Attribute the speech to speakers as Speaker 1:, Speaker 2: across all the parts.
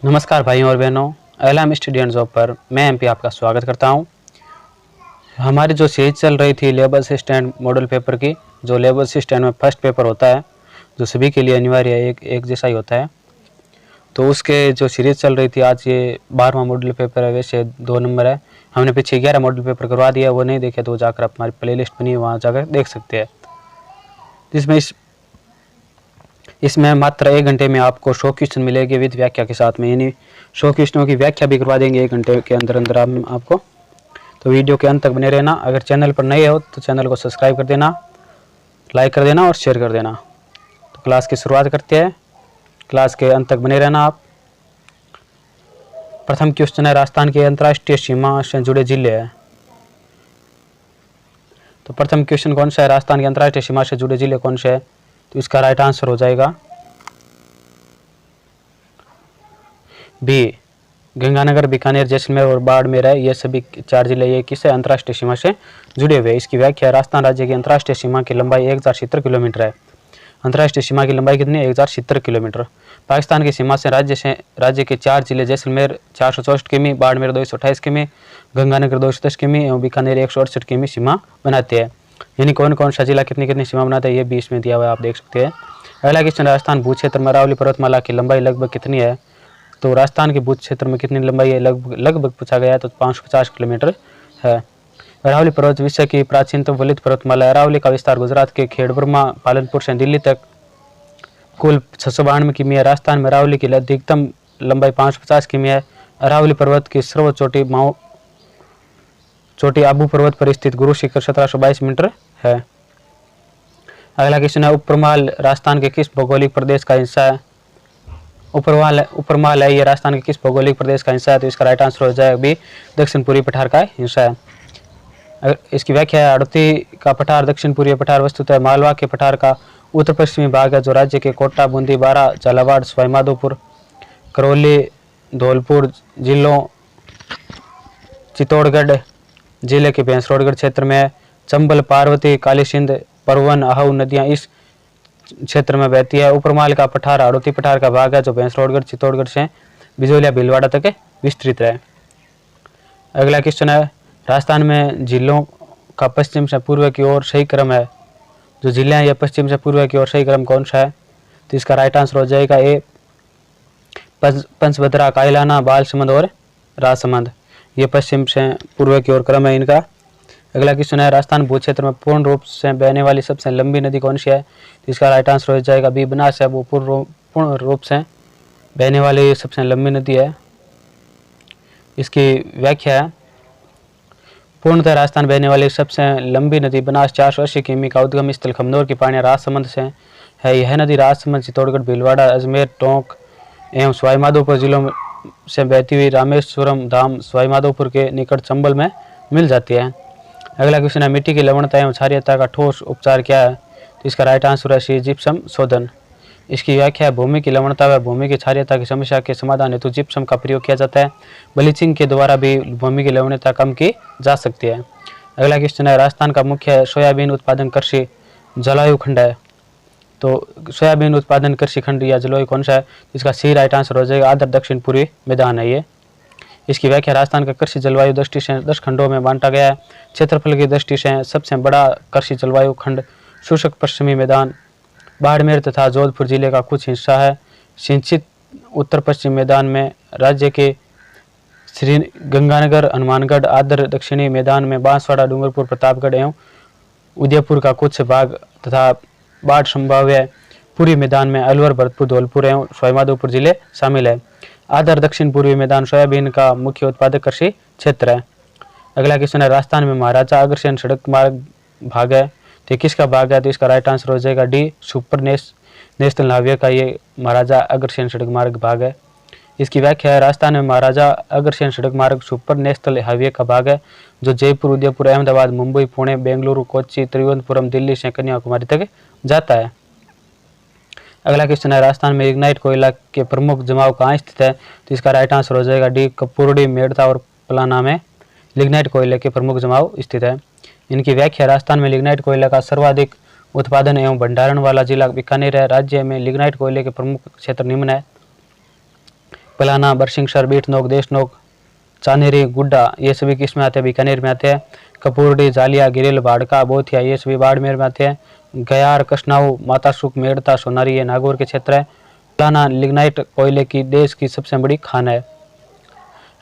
Speaker 1: नमस्कार भाइयों और बहनों, एलएम स्टूडेंट जॉब पर मैं एमपी आपका स्वागत करता हूं। हमारी जो सीरीज चल रही थी लेबर असिस्टेंट मॉडल पेपर की, जो लेबर असिस्टेंट में फर्स्ट पेपर होता है, जो सभी के लिए अनिवार्य है, एक जैसा ही होता है। तो उसके जो सीरीज चल रही थी, आज ये 12वां मॉडल पेपर है। वैसे 2 नंबर है। हमने पीछे 11 मॉडल पेपर करवा दिया, वो नहीं देखे तो जाकर आप हमारी प्ले लिस्ट बनी है, वहाँ जाकर देख सकते हैं। जिसमें इसमें मात्र 1 घंटे में आपको 100 क्वेश्चन मिलेंगे विद व्याख्या के साथ में, यानी 100 क्वेश्चनों की व्याख्या भी करवा देंगे 1 घंटे के अंदर अंदर आपको। तो वीडियो के अंत तक बने रहना। अगर चैनल पर नए हो तो चैनल को सब्सक्राइब कर देना, लाइक कर देना और शेयर कर देना। तो क्लास की शुरुआत करते हैं। क्लास के अंत तक बने रहना आप। प्रथम क्वेश्चन है, राजस्थान की अंतर्राष्ट्रीय सीमा से जुड़े जिले हैं। तो प्रथम क्वेश्चन कौन सा है, राजस्थान की अंतर्राष्ट्रीय सीमा से जुड़े जिले कौन से है? तो इसका राइट आंसर हो जाएगा बी, गंगानगर, बीकानेर, जैसलमेर और बाड़मेर है। ये सभी 4 जिले ये किससे अंतर्राष्ट्रीय सीमा से जुड़े हुए हैं। इसकी व्याख्या, राजस्थान राज्य की अंतर्राष्ट्रीय सीमा की लंबाई 1070 किलोमीटर है। अंतर्राष्ट्रीय सीमा की लंबाई कितनी है? 1070 किलोमीटर। पाकिस्तान की सीमा से राज्य के 4 जिले, जैसलमेर 464 किमी, बाड़मेर 228 किमी, गंगानगर 210 किमी एवं बीकानेर 168 किमी सीमा बनाते हैं। यानी कौन कौन सा जिला कितनी कितनी सीमा बनाता है, ये भी इसमें दिया हुआ है, आप देख सकते हैं। अगला क्वेश्चन, राजस्थान भू क्षेत्र में अरावली पर्वतमाला की लंबाई लगभग कितनी है? तो राजस्थान के भू क्षेत्र में कितनी लंबाई है लगभग पूछा गया है, तो 550 किलोमीटर है। अरावली पर्वत विश्व की प्राचीनतम वलित पर्वतमाला। अरावली का विस्तार गुजरात के खेड़ब्रह्मा, पालनपुर से दिल्ली तक कुल 692 किमी है। राजस्थान में अरावली की अधिकतम लंबाई 550 किमी है। अरावली पर्वत की सर्वोच्च चोटी आबू पर्वत पर स्थित गुरु शिखर 1722 मीटर है। अगला क्वेश्चन है, उपरमाल राजस्थान के किस भौगोलिक प्रदेश का हिस्सा है? उपरमाल है, ये राजस्थान के किस भौगोलिक प्रदेश का हिस्सा है? तो इसका राइट आंसर हो जाएगा बी, दक्षिण पूर्वी पठार का हिस्सा है। इसकी व्याख्या है, हड़ौती का पठार दक्षिण पूर्वी पठार वस्तुतः मालवा के पठार का उत्तर पश्चिमी भाग है, जो राज्य के कोटा, बूंदी, बारा, झालावाड़, सवाईमाधोपुर, करौली, धौलपुर जिलों, चित्तौड़गढ़ जिले के भैंसरोडगढ़ क्षेत्र में। चंबल, पार्वती, काली सिंध, परवन, आहू नदियां इस क्षेत्र में बहती है। उपरमाल का पठार हड़ौती पठार का भाग है, जो भैंसरोडगढ़, चित्तौड़गढ़ से बिजोलिया, भीलवाड़ा तक विस्तृत है। अगला क्वेश्चन है, राजस्थान में जिलों का पश्चिम से पूर्व की ओर सही क्रम है। जो जिले हैं ये पश्चिम से पूर्व की ओर सही क्रम कौन सा है? तो इसका राइट आंसर हो जाएगा ए, पंचभद्रा, कायलाना, बालसमंद और राजसमंद। ये पश्चिम से पूर्व की ओर क्रम है इनका। अगला क्वेश्चन है, राजस्थान भू क्षेत्र में पूर्ण रूप से बहने वाली सबसे लंबी नदी कौन सी है? तो इसका राइट आंसर हो जाएगा बी, बनास है, वो पूर्ण रूप से बहने वाली सबसे लंबी नदी है। इसकी व्याख्या है, पूर्णतः राजस्थान बहने वाली सबसे लंबी नदी बनास 480 किमी का उद्गम स्थल खमनोर की पानी राजसमंद से है। यह नदी राजसमंद, चित्तौड़गढ़, भीलवाड़ा, अजमेर, टोंक एवं सवाईमाधोपुर जिलों से बहती हुई रामेश्वरम धाम, सवाईमाधोपुर के निकट चंबल में मिल जाती है। अगला क्वेश्चन है, मिट्टी की लवणता एवं क्षारीयता का ठोस उपचार क्या है? तो इसका राइट आंसर है सी, जिप्सम शोधन। इसकी व्याख्या है, भूमि की लवणता व भूमि की क्षारीयता की समस्या के समाधान हेतु जिप्सम का प्रयोग किया जाता है। ब्लीचिंग के द्वारा भी भूमि की लवणता कम की जा सकती है। अगला क्वेश्चन है, राजस्थान का मुख्य सोयाबीन उत्पादन कृषि जलवायु खंड है। तो सोयाबीन उत्पादन कृषि खंड या जलवायु कौन सा है? इसका सी राइट आंसर हो जाएगा, आदर दक्षिण पूर्वी मैदान है ये। इसकी व्याख्या, राजस्थान का कृषि जलवायु दृष्टि से 10 खंडों में बांटा गया है। क्षेत्रफल की दृष्टि से सबसे बड़ा कृषि जलवायु खंड शुष्क पश्चिमी मैदान बाड़मेर तथा जोधपुर जिले का कुछ हिस्सा है। सिंचित उत्तर पश्चिम मैदान में राज्य के श्री गंगानगर, हनुमानगढ़, आदर दक्षिणी मैदान में बांसवाड़ा, डूंगरपुर, प्रतापगढ़ एवं उदयपुर का कुछ भाग तथा बाढ़ संभाव्य पूर्वी मैदान में अलवर, भरतपुर, धौलपुर एवं सवाईमाधोपुर जिले शामिल है। आदर दक्षिण पूर्वी मैदान सोयाबीन का मुख्य उत्पादक कृषि क्षेत्र है। अगला क्वेश्चन है, राजस्थान में महाराजा अग्रसेन सड़क मार्ग भाग है, तो किसका भाग है? तो इसका राइट आंसर हो जाएगा डी, सुपर नेशनल हाईवे का ये महाराजा अग्रसेन सड़क मार्ग भाग है। इसकी व्याख्या है, राजस्थान में महाराजा अग्रसेन सड़क मार्ग सुपर नेशनल हाईवे का भाग है, जो जयपुर, उदयपुर, अहमदाबाद, मुंबई, पुणे, बेंगलुरु, कोच्चि, त्रिवेंद्रपुरम, दिल्ली से कन्याकुमारी तक जाता है। अगला क्वेश्चन है, राजस्थान में लिग्नाइट कोयला के प्रमुख जमाव कहाँ स्थित है? तो इसका राइट आंसर हो जाएगा डी, कपूरडी, मेड़ता और पलाना में लिग्नाइट कोयले के प्रमुख जमाव स्थित है। इनकी व्याख्या, राजस्थान में लिग्नाइट कोयला का सर्वाधिक उत्पादन एवं भंडारण वाला जिला बीकानेर है। राज्य में लिग्नाइट कोयले के प्रमुख क्षेत्र निम्न है। पलाना, बरसिंगसर, बीटनोक, देशनोक, चानेरी, गुड्डा ये सभी किस में आते हैं? बीकानेर में आते हैं। कपूरडी, जालिया, गिरिल, भाड़का, बोथिया ये सभी बाड़मेर में आते हैं। गयार, कसनाऊ, मातासुक, मेड़ता, सोनारी ये नागौर के क्षेत्र है। पलाना लिग्नाइट कोयले की देश की सबसे बड़ी खान है।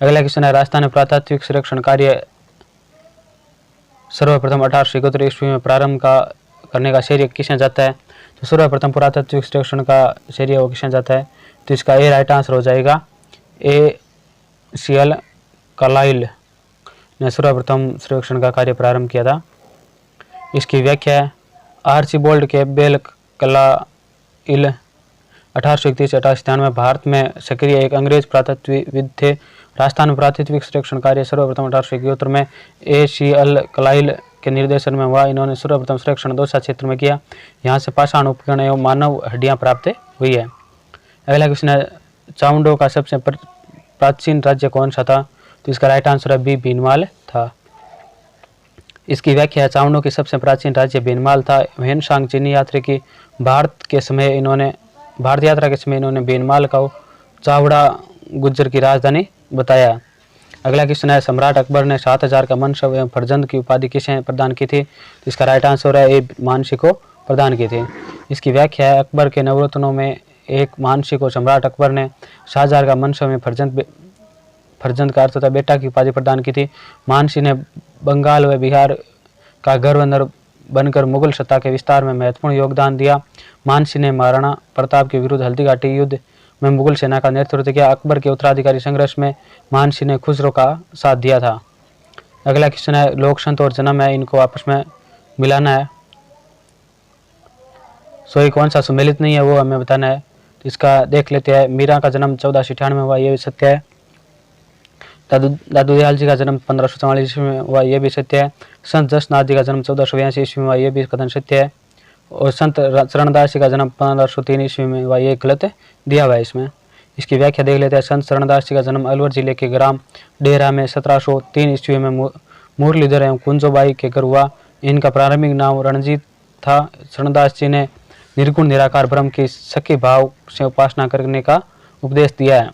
Speaker 1: अगला क्वेश्चन है, राजस्थान में पुरातात्विक संरक्षण कार्य सर्वप्रथम 1871 ईस्वी में प्रारंभ करने का श्रेय किसने जाता है? तो सर्वप्रथम पुरातात्विक सर्वेक्षण का श्रेय वो किसने जाता है? तो इसका ए राइट आंसर हो जाएगा। A.C.L. कार्लाइल ने सर्वप्रथम सर्वेक्षण का कार्य प्रारंभ किया था। इसकी व्याख्या है, आर्चिबाल्ड कैम्पबेल कार्लाइल 1831 से 1897 में भारत में सक्रिय एक अंग्रेज पुरातत्वविद थे। राजस्थान में पुरातात्विक सर्वेक्षण कार्य सर्वप्रथम 1871 में A.C.L. कार्लाइल के निर्देशन में हुआ। इन्होंने सर्वप्रथम सर्वेक्षण दौसा क्षेत्र में किया। यहाँ से पाषाण उपकरण एवं मानव हड्डियाँ प्राप्त हुई है। अगला क्वेश्चन है, चामुंडो का सबसे प्राचीन राज्य कौन सा था? तो इसका राइट आंसर है बी, भीनमाल था। इसकी व्याख्या है, चामुंडो की सबसे प्राचीन राज्य भीनमाल था। ह्वेनसांग चीनी यात्रा की भारत यात्रा के समय इन्होंने भीनमाल को चावड़ा गुज्जर की राजधानी बताया। अगला क्वेश्चन है, सम्राट अकबर ने 7000 का मनसब एवं फरजंद की उपाधि किसे प्रदान की थी? तो इसका राइट आंसर है ए, मानसी को प्रदान की थी। इसकी व्याख्या है, अकबर के नवरत्नों में एक मानसी को सम्राट अकबर ने शाहजहां का मनसब में फरजंद का अर्थ तथा बेटा की उपाधि प्रदान की थी। मानसी ने बंगाल व बिहार का गवर्नर बनकर मुगल सत्ता के विस्तार में महत्वपूर्ण योगदान दिया। मानसी ने महाराणा प्रताप के विरुद्ध हल्दीघाटी युद्ध में मुगल सेना का नेतृत्व किया। अकबर के उत्तराधिकारी संघर्ष में मानसी ने खुसरो का साथ दिया था। अगला क्वेश्चन है, लोक संत और जन्म है, इनको आपस में मिलाना है। सोई कौन सा सुमेलित नहीं है वो हमें बताना है। तो इसका देख लेते हैं। मीरा का जन्म 1498 में हुआ, ये भी सत्य है। दादू दयाल जी का जन्म 1544 ईस्वी में हुआ, ये भी सत्य है। संत जसनाथ जी का जन्म 1482 ईस्वी में हुआ, ये भी कथन सत्य है। और संत चरणदास जी का जन्म 1503 ईस्वी में हुआ, ये गलत दिया हुआ है इसमें। इसकी व्याख्या देख लेते हैं। संत चरणदास जी का जन्म अलवर जिले के ग्राम डेरा में 1703 ईस्वी में मुरलीधर एवं कुंजोबाई के घर हुआ। इनका प्रारंभिक नाम रणजीत था। चरणदास जी ने निर्गुण निराकार ब्रह्म की सखी भाव से उपासना करने का उपदेश दिया है।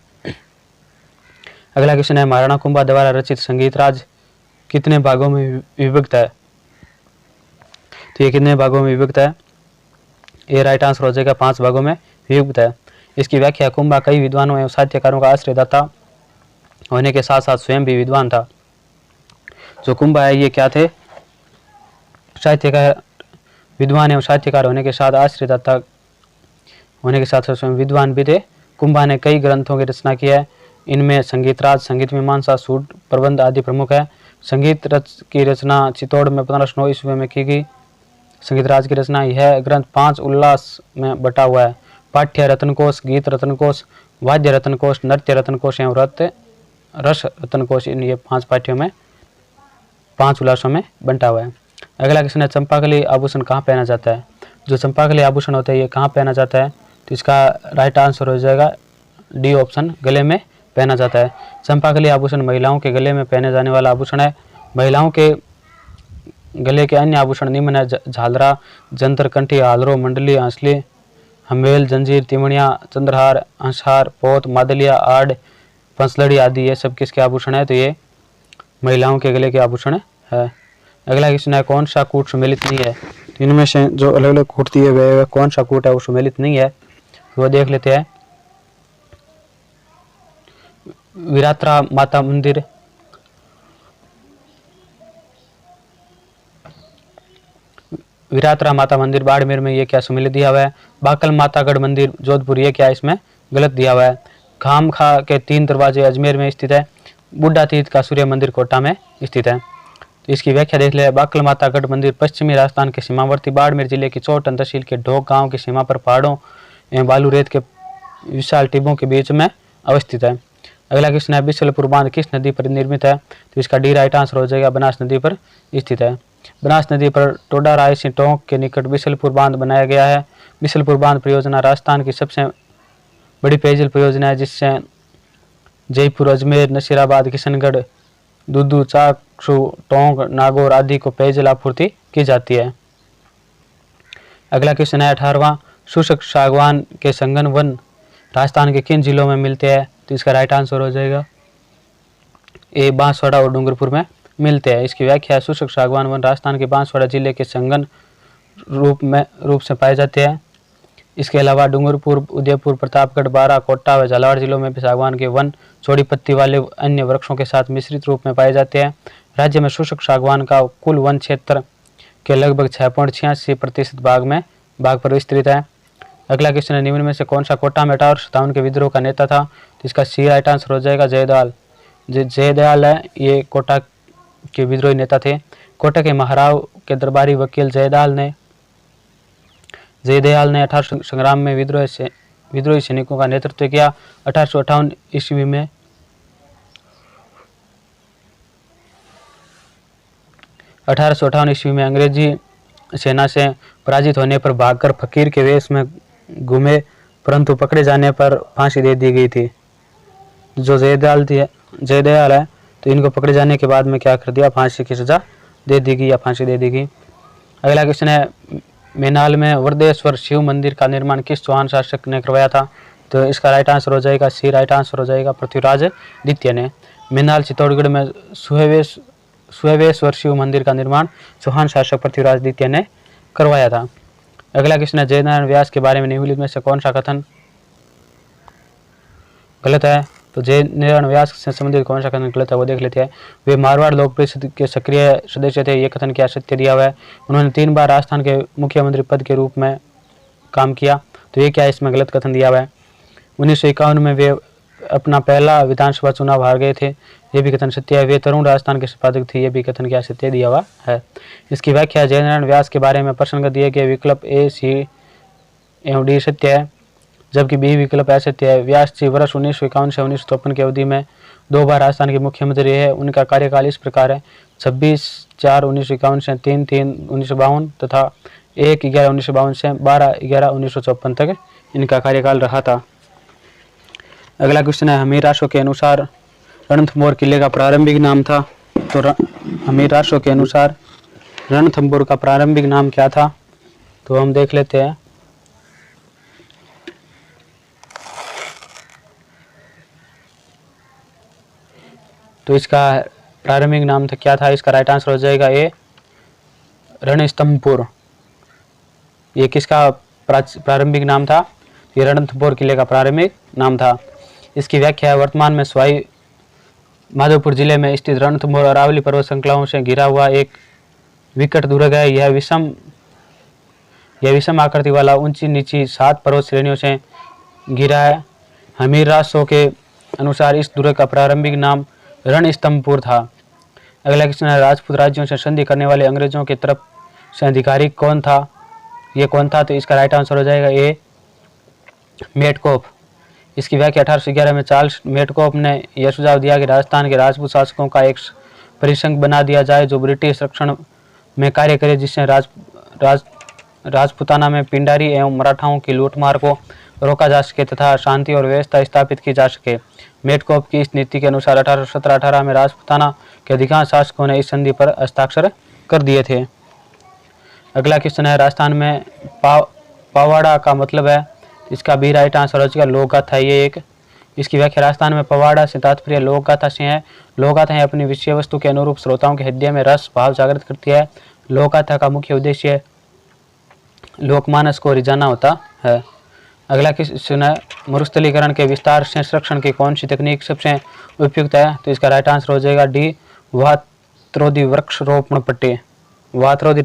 Speaker 1: अगला क्वेश्चन है, महाराणा कुंभा द्वारा रचित संगीत राज कितने भागों में विभक्त है? तो ये कितने भागों में विभक्त है? ये राइट आंसर हो जाएगा, 5 भागों में विभक्त है। इसकी व्याख्या, कुंभा कई विद्वानों एवं साहित्यकारों का आश्रयदाता होने के साथ साथ स्वयं भी विद्वान था। जो कुंभा है ये क्या थे? साहित्यकार, विद्वान एवं साहित्यकार होने के साथ आश्रयदाता होने के साथ साथ स्वयं विद्वान भी थे। कुंभा ने कई ग्रंथों की रचना की है। इनमें संगीतराज, संगीत मीमांसा, सूट प्रबंध आदि प्रमुख है। संगीत की रचना चित्तौड़ में 1509 ईस्वी में की गई। संगीतराज की रचना, यह ग्रंथ 5 उल्लास में बटा हुआ है। पाठ्य रत्नकोश, गीत रत्नकोश, वाद्य रत्नकोश, नृत्य रत्नकोश एवं रस रत्नकोश, इन ये 5 पाठ्यों में 5 उल्लासों में बंटा हुआ है। अगला क्वेश्चन है, चंपाकली आभूषण कहाँ पहना जाता है? जो चंपाकली आभूषण होता है ये कहाँ पहना जाता है? तो इसका राइट आंसर हो जाएगा डी ऑप्शन, गले में पहना जाता है। चंपाकली आभूषण महिलाओं के गले में पहने जाने वाला आभूषण है। महिलाओं के गले के अन्य आभूषण निम्न है: झालरा, जंतर, कंठी, हालरो, मंडली, हंसली, हमेल, जंजीर, तिमणिया, चंद्रहार, हंसहार, पोत, मादलिया, आड़, पंसलड़ी आदि ये सब किसके आभूषण है? तो ये महिलाओं के गले के आभूषण है। अगला क्वेश्चन है, कौन सा कूट सुमेलित नहीं है? तो इनमें से जो अलग अलग कूट दिए हुए कौन सा कूट है वो सुमेलित नहीं है, वो देख लेते हैं। विरात्रा माता मंदिर, विरात्रा माता मंदिर बाड़मेर में, ये क्या सुमेलित दिया हुआ है। बाकल मातागढ़ मंदिर जोधपुर, ये क्या इसमें गलत दिया हुआ है। खामखा के 3 दरवाजे अजमेर में स्थित है। बुड्ढा तीर्थ का सूर्य मंदिर कोटा में स्थित है। तो इसकी व्याख्या देख ले। बाकल मातागढ़ मंदिर पश्चिमी राजस्थान के सीमावर्ती बाड़मेर जिले की चौटन तहसील के ढोक गांव की सीमा पर पहाड़ों एवं बालू रेत के विशाल टिब्बों के बीच में अवस्थित है। अगला क्वेश्चन है, बिशलपुर बांध किस नदी पर निर्मित है? तो इसका डी राइट आंसर हो जाएगा, बनास नदी पर स्थित है। बनास नदी पर टोडा रायसी टोंक के निकट बिशलपुर बांध बनाया गया है। बिशलपुर बांध परियोजना राजस्थान की सबसे बड़ी पेयजल परियोजना है, जिससे जयपुर, अजमेर, नसीराबाद, किशनगढ़, दुदू, चाकसू, टोंक, नागौर आदि को पेयजल आपूर्ति की जाती है। अगला क्वेश्चन है 18वां, शुष्क सागवान के संघन वन राजस्थान के किन जिलों में मिलते हैं? तो तो इसका राइट आंसर हो जाएगा ए, बांसवाड़ा और डूंगरपुर में मिलते हैं। इसकी व्याख्या है शुष्क सागवान वन राजस्थान के बांसवाड़ा जिले के संगन रूप से पाए जाते हैं। इसके अलावा डूंगरपुर, उदयपुर, प्रतापगढ़, बारा, कोटा व झालावाड़ जिलों में भी सागवान के वन चौड़ी पत्ती वाले अन्य वृक्षों के साथ मिश्रित रूप में पाए जाते हैं। राज्य में शुष्क सागवान का कुल वन क्षेत्र के लगभग 6.86% भाग पर विस्तृत है। अगला क्वेश्चन है, निम्न में से कौन सा कोटा में 1857 के विद्रोह का नेता था? तो इसका सी राइट आंसर हो जाएगा जयदयाल। जयदयाल है, ये कोटा के विद्रोही नेता थे। कोटा के महाराव के दरबारी वकील जयदयाल ने 1800 संग्राम में विद्रोही सैनिकों का नेतृत्व किया। 1858 ईस्वी में अंग्रेजी सेना से पराजित होने पर भागकर फकीर के वेश में घूमे, परंतु पकड़े जाने पर फांसी दे दी गई थी। जो जयदयाल है, तो इनको पकड़े जाने के बाद में क्या कर दिया, फांसी की सजा दे दी गई या फांसी दे दी गई। अगला क्वेश्चन है, मेनाल में वरदेश्वर शिव मंदिर का निर्माण किस चौहान शासक ने करवाया था? तो इसका राइट आंसर हो जाएगा सी राइट आंसर हो जाएगा पृथ्वीराज द्वितीय ने। मेनाल चित्तौड़गढ़ में सुहेवेश्वर शिव मंदिर का निर्माण चौहान शासक पृथ्वीराज द्वितीय ने करवाया था। अगला क्वेश्चन है, जयनारायण व्यास के बारे में निम्नलिखित में से कौन सा कथन गलत है? तो जयनारायण व्यास से संबंधित कौन सा कथन गलत है वो देख लेते हैं। वे मारवाड़ लोक परिषद के सक्रिय सदस्य थे, ये कथन क्या सत्य दिया हुआ है। उन्होंने 3 बार राजस्थान के मुख्यमंत्री पद के रूप में काम किया, तो ये क्या है, इसमें गलत कथन दिया हुआ है। 1951 में वे अपना पहला विधानसभा चुनाव हार गए थे, ये भी कथन सत्य है। वे तरुण राजस्थान के संपादक थे, ये भी कथन क्या सत्य दिया हुआ है। इसकी व्याख्या, जयनारायण व्यास के बारे में प्रश्न दिए गए विकल्प ए, सी एवं डी सत्य है, जबकि बी विकल्प असत्य है। व्यास जी वर्ष 1951 से 1953 की अवधि में 2 बार राजस्थान के मुख्यमंत्री रहे। उनका कार्यकाल इस प्रकार है, 26/4/1951 से 3/3/1952 तथा 1/11/1952 से 12/11/1954 तक इनका कार्यकाल रहा था। अगला क्वेश्चन है, हमीराशो के अनुसार रणथंभौर किले का प्रारंभिक नाम था। तो हमीराशो के अनुसार रणथंभौर का प्रारंभिक नाम क्या था? तो हम देख लेते हैं। तो इसका प्रारंभिक नाम था क्या था? इसका राइट आंसर हो जाएगा ए, रणस्तंभपुर। ये किसका प्रारंभिक नाम था? ये रणथंभौर किले का प्रारंभिक नाम था। इसकी व्याख्या है, वर्तमान में सवाई माधोपुर जिले में स्थित रणथंभौर अरावली पर्वत श्रृंखलाओं से घिरा हुआ एक विकट दुर्ग है। यह विषम आकृति वाला ऊंची नीची 7 पर्वत श्रेणियों से घिरा है। हमीराशो के अनुसार इस दुर्ग का प्रारंभिक नाम रणस्तंभपुर था। अगला क्वेश्चन है, राजपूत राज्यों से संधि करने वाले अंग्रेजों की तरफ से अधिकारी कौन था? ये कौन था? तो इसका राइट आंसर हो जाएगा ए, मेटकॉफ। इसकी व्याख्या 1811 में चार्ल्स मेटकॉफ ने यह सुझाव दिया कि राजस्थान के राजपूत शासकों का एक परिसंघ बना दिया जाए जो ब्रिटिश रक्षण में कार्य करे, जिससे राजपूताना में पिंडारी एवं मराठाओं की लूटमार को रोका जा सके तथा शांति और व्यवस्था स्थापित की जा सके। मेटकॉफ की इस नीति के अनुसार 1817-18 में राजपूताना के अधिकांश शासकों ने इस संधि पर हस्ताक्षर कर दिए थे। अगला क्वेश्चन है, राजस्थान में पवाड़ा का मतलब है? इसका भी राइट आंसर हो जाएगा लोक गाथा। ये एक इसकी व्याख्या, राजस्थान में पवाड़ा से तात्पर्य लोक गाथा से है। लोक गाथा अपनी विषय वस्तु के अनुरूप श्रोताओं के हृदय में रस भाव जागृत करती है। लोक गाथा का मुख्य उद्देश्य लोकमानस को रिझाना होता है। अगला क्वेश्चन है, मरुस्थलीकरण के विस्तार से संरक्षण की कौन सी तकनीक सबसे उपयुक्त है? तो इसका राइट आंसर हो जाएगा डी, वातरोधी वृक्षारोपण पट्टी। वातरोधी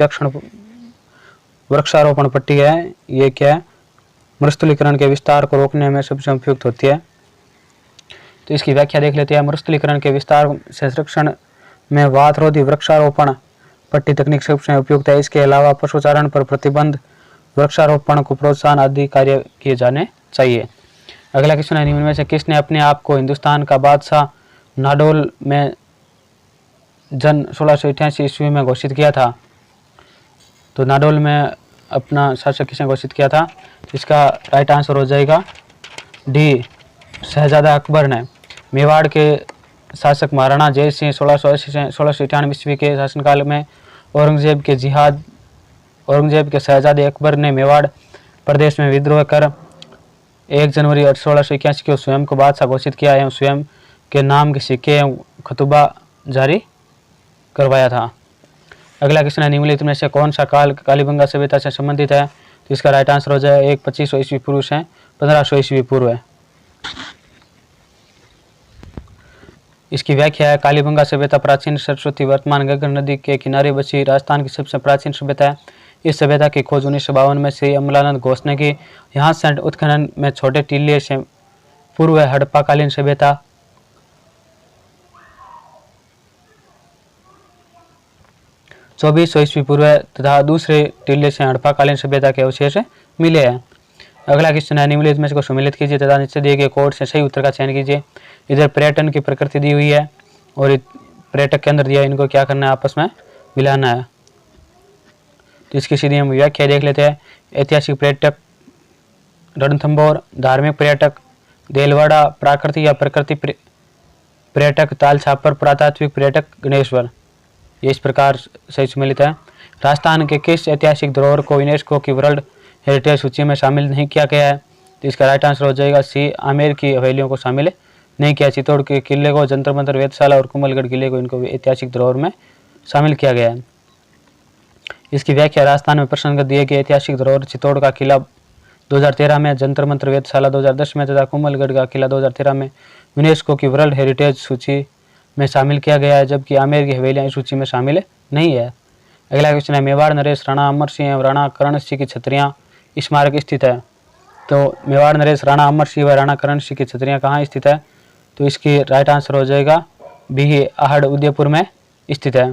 Speaker 1: वृक्षारोपण पट्टी है, ये क्या है, मरुस्थलीकरण के विस्तार को रोकने में सबसे उपयुक्त होती है। तो इसकी व्याख्या देख लेते हैं। मरुस्थलीकरण के विस्तार से संरक्षण में वातरोधी वृक्षारोपण पट्टी तकनीक सबसे उपयुक्त है। इसके अलावा पशुचारण पर प्रतिबंध, वृक्षारोपण को प्रोत्साहन आदि कार्य किए जाने चाहिए। अगला क्वेश्चन है, निम्न में से किसने अपने आप को हिंदुस्तान का बादशाह नाडोल में जन 1688 ईस्वी में घोषित किया था? तो नाडोल में अपना शासक किसने घोषित किया था? इसका राइट आंसर हो जाएगा डी, शहजादा अकबर ने। मेवाड़ के शासक महाराणा जय सिंह 1680 से 1698 ईस्वी के शासनकाल में औरंगजेब के शहजादे अकबर ने मेवाड़ प्रदेश में विद्रोह कर 1 जनवरी 1681 को स्वयं को बादशाह घोषित किया एवं स्वयं के नाम के सिक्के एवं खतुबा जारी करवाया था। अगला क्वेश्चन है, निम्नलिखित में से कौन सा काल कालीबंगा सभ्यता से संबंधित है? तो इसका राइट आंसर हो जाए 2500 ईस्वी पूर्व से 1500 ईस्वी पूर्व है। इसकी व्याख्या है, कालीबंगा सभ्यता प्राचीन सरस्वती वर्तमान गंगा नदी के किनारे बसी राजस्थान की सबसे प्राचीन सभ्यता है। इस सभ्यता की खोज 1952 में श्री अमलानंद घोष ने की। यहाँ से उत्खनन में छोटे टीले से पूर्व हड़प्पाकालीन सभ्यता, 2400 ईस्वी पूर्व तथा दूसरे टीले से हड़प्पाकालीन सभ्यता के अवशेष मिले हैं। अगला क्वेश्चन है, निम्नलिखित में से को सम्मिलित कीजिए तथा नीचे दिए गए कोड से सही उत्तर का चयन कीजिए। इधर पर्यटन की प्रकृति दी हुई है और पर्यटक केंद्र दिया है, इनको क्या करना है, आपस में मिलाना है। तो इसकी सीधी हम व्याख्या देख लेते हैं। ऐतिहासिक पर्यटक रणथंभौर, धार्मिक पर्यटक देलवाड़ा, प्राकृतिक या प्रकृति पर्यटक तालछापर, पुरातात्विक पर्यटक गणेश्वर। ये इस प्रकार से सम्मिलित है। राजस्थान के किस ऐतिहासिक धरोहर को यूनेस्को की वर्ल्ड हेरिटेज सूची में शामिल नहीं किया गया है? तो इसका राइट आंसर हो जाएगा सी, आमेर की हवेलियों को शामिल नहीं किया। चित्तौड़ के किले को, जंतर मंतर, वेधशाला और कुंभलगढ़ किले को, इनको ऐतिहासिक धरोहर में शामिल किया गया है। इसकी व्याख्या, राजस्थान में प्रसंग दिए गए ऐतिहासिक धरोहर चित्तौड़ का किला 2013 में, जंतर मंतर वेधशाला 2010 में तथा कुंभलगढ़ का किला 2013 में यूनेस्को की वर्ल्ड हेरिटेज सूची में शामिल किया गया है, जबकि आमेर की हवेलियां इस सूची में शामिल नहीं है। अगला क्वेश्चन है, मेवाड़ नरेश राणा अमर सिंह एवं राणा करण सिंह की छतरियां स्मारक स्थित है। तो मेवाड़ नरेश राणा अमर सिंह व राणा करण सिंह की छतरियां कहाँ स्थित है? तो इसकी राइट आंसर हो जाएगा बी, आहड़ उदयपुर में स्थित है।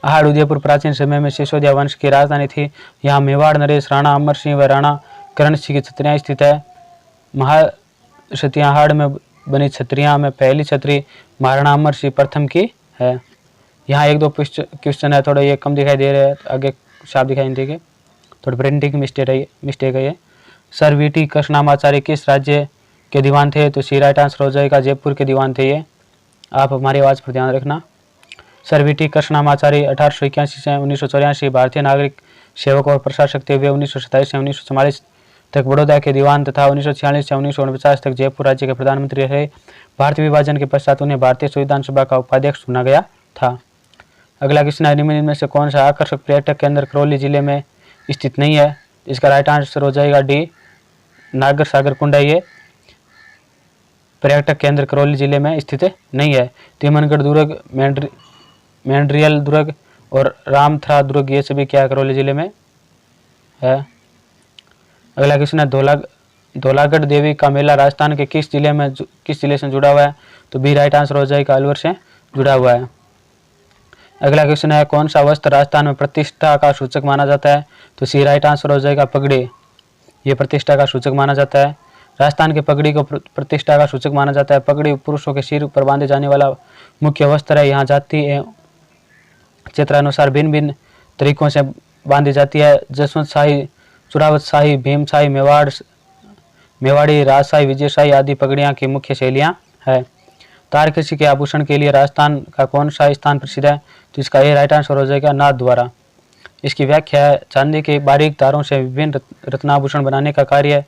Speaker 1: आहड़ उदयपुर प्राचीन समय में सिसोदिया वंश की राजधानी थी। यहाँ मेवाड़ नरेश राणा अमर सिंह व राणा करण सिंह की छतरियां स्थित है। महासतियां आहड़ में बनी छतरियां में पहली छतरी महाराणा अमर सिंह प्रथम की है। यहाँ 1-2 क्वेश्चन है, थोड़ा ये कम दिखाई दे रहे हैं, आगे साफ दिखाई नहीं देंगे, थोड़ी प्रिंटिंग मिस्टेक है ये। सर वीटी कृष्णामाचार्य किस राज्य के दीवान थे? तो सी राइट आंसर हो जाएगा, जयपुर के दीवान थे ये। आप हमारी आवाज़ पर ध्यान रखना। सर वीटी कृष्णामाचार्य 1881 से 1984 भारतीय नागरिक सेवक और प्रशासक थे। वे 1927 से 1944 तक बड़ौदा के दीवान तथा 1946 से 1949 तक जयपुर राज्य के प्रधानमंत्री रहे। भारतीय विभाजन के पश्चात उन्हें भारतीय संविधान सभा का उपाध्यक्ष चुना गया था। अगला क्वेश्चन है, निम्न में से कौन सा आकर्षक पर्यटक केंद्र करौली जिले में स्थित नहीं है? इसका राइट आंसर हो जाएगा डी, नागर सागर कुंड है ये पर्यटक केंद्र करौली जिले में स्थित नहीं है। तिमनगढ़ दुर्ग, मेंड्रियल दुर्ग और रामथरा दुर्ग, ये सभी क्या करौली जिले में है। अगला क्वेश्चन है, धौलागढ़ देवी का मेला राजस्थान के किस जिले से जुड़ा हुआ है? तो बी राइट आंसर हो जाएगा, अलवर से जुड़ा हुआ है। अगला क्वेश्चन है, कौन सा वस्त्र राजस्थान में प्रतिष्ठा का सूचक माना जाता है? तो सी राइट आंसर हो जाएगा, पगड़ी। ये प्रतिष्ठा का सूचक माना जाता है। राजस्थान के पगड़ी को प्रतिष्ठा का सूचक माना जाता है। पगड़ी पुरुषों के सिर पर बांधे जाने वाला मुख्य वस्त्र है। यहाँ जाति एवं क्षेत्रानुसार भिन्न भिन्न तरीकों से बांधी जाती है। जसवंत शाही, चुरावत शाही, भीम शाही, मेवाड़ी, राजशाही, विजय शाही आदि पगड़ियाँ की मुख्य शैलियाँ है। तारकसी के आभूषण के लिए राजस्थान का कौन सा स्थान प्रसिद्ध है? तो इसका ये राइट आंसर हो जाएगा, नाथ द्वारा। इसकी व्याख्या है, चांदी के बारीक तारों से विभिन्न रत्नाभूषण बनाने का कार्य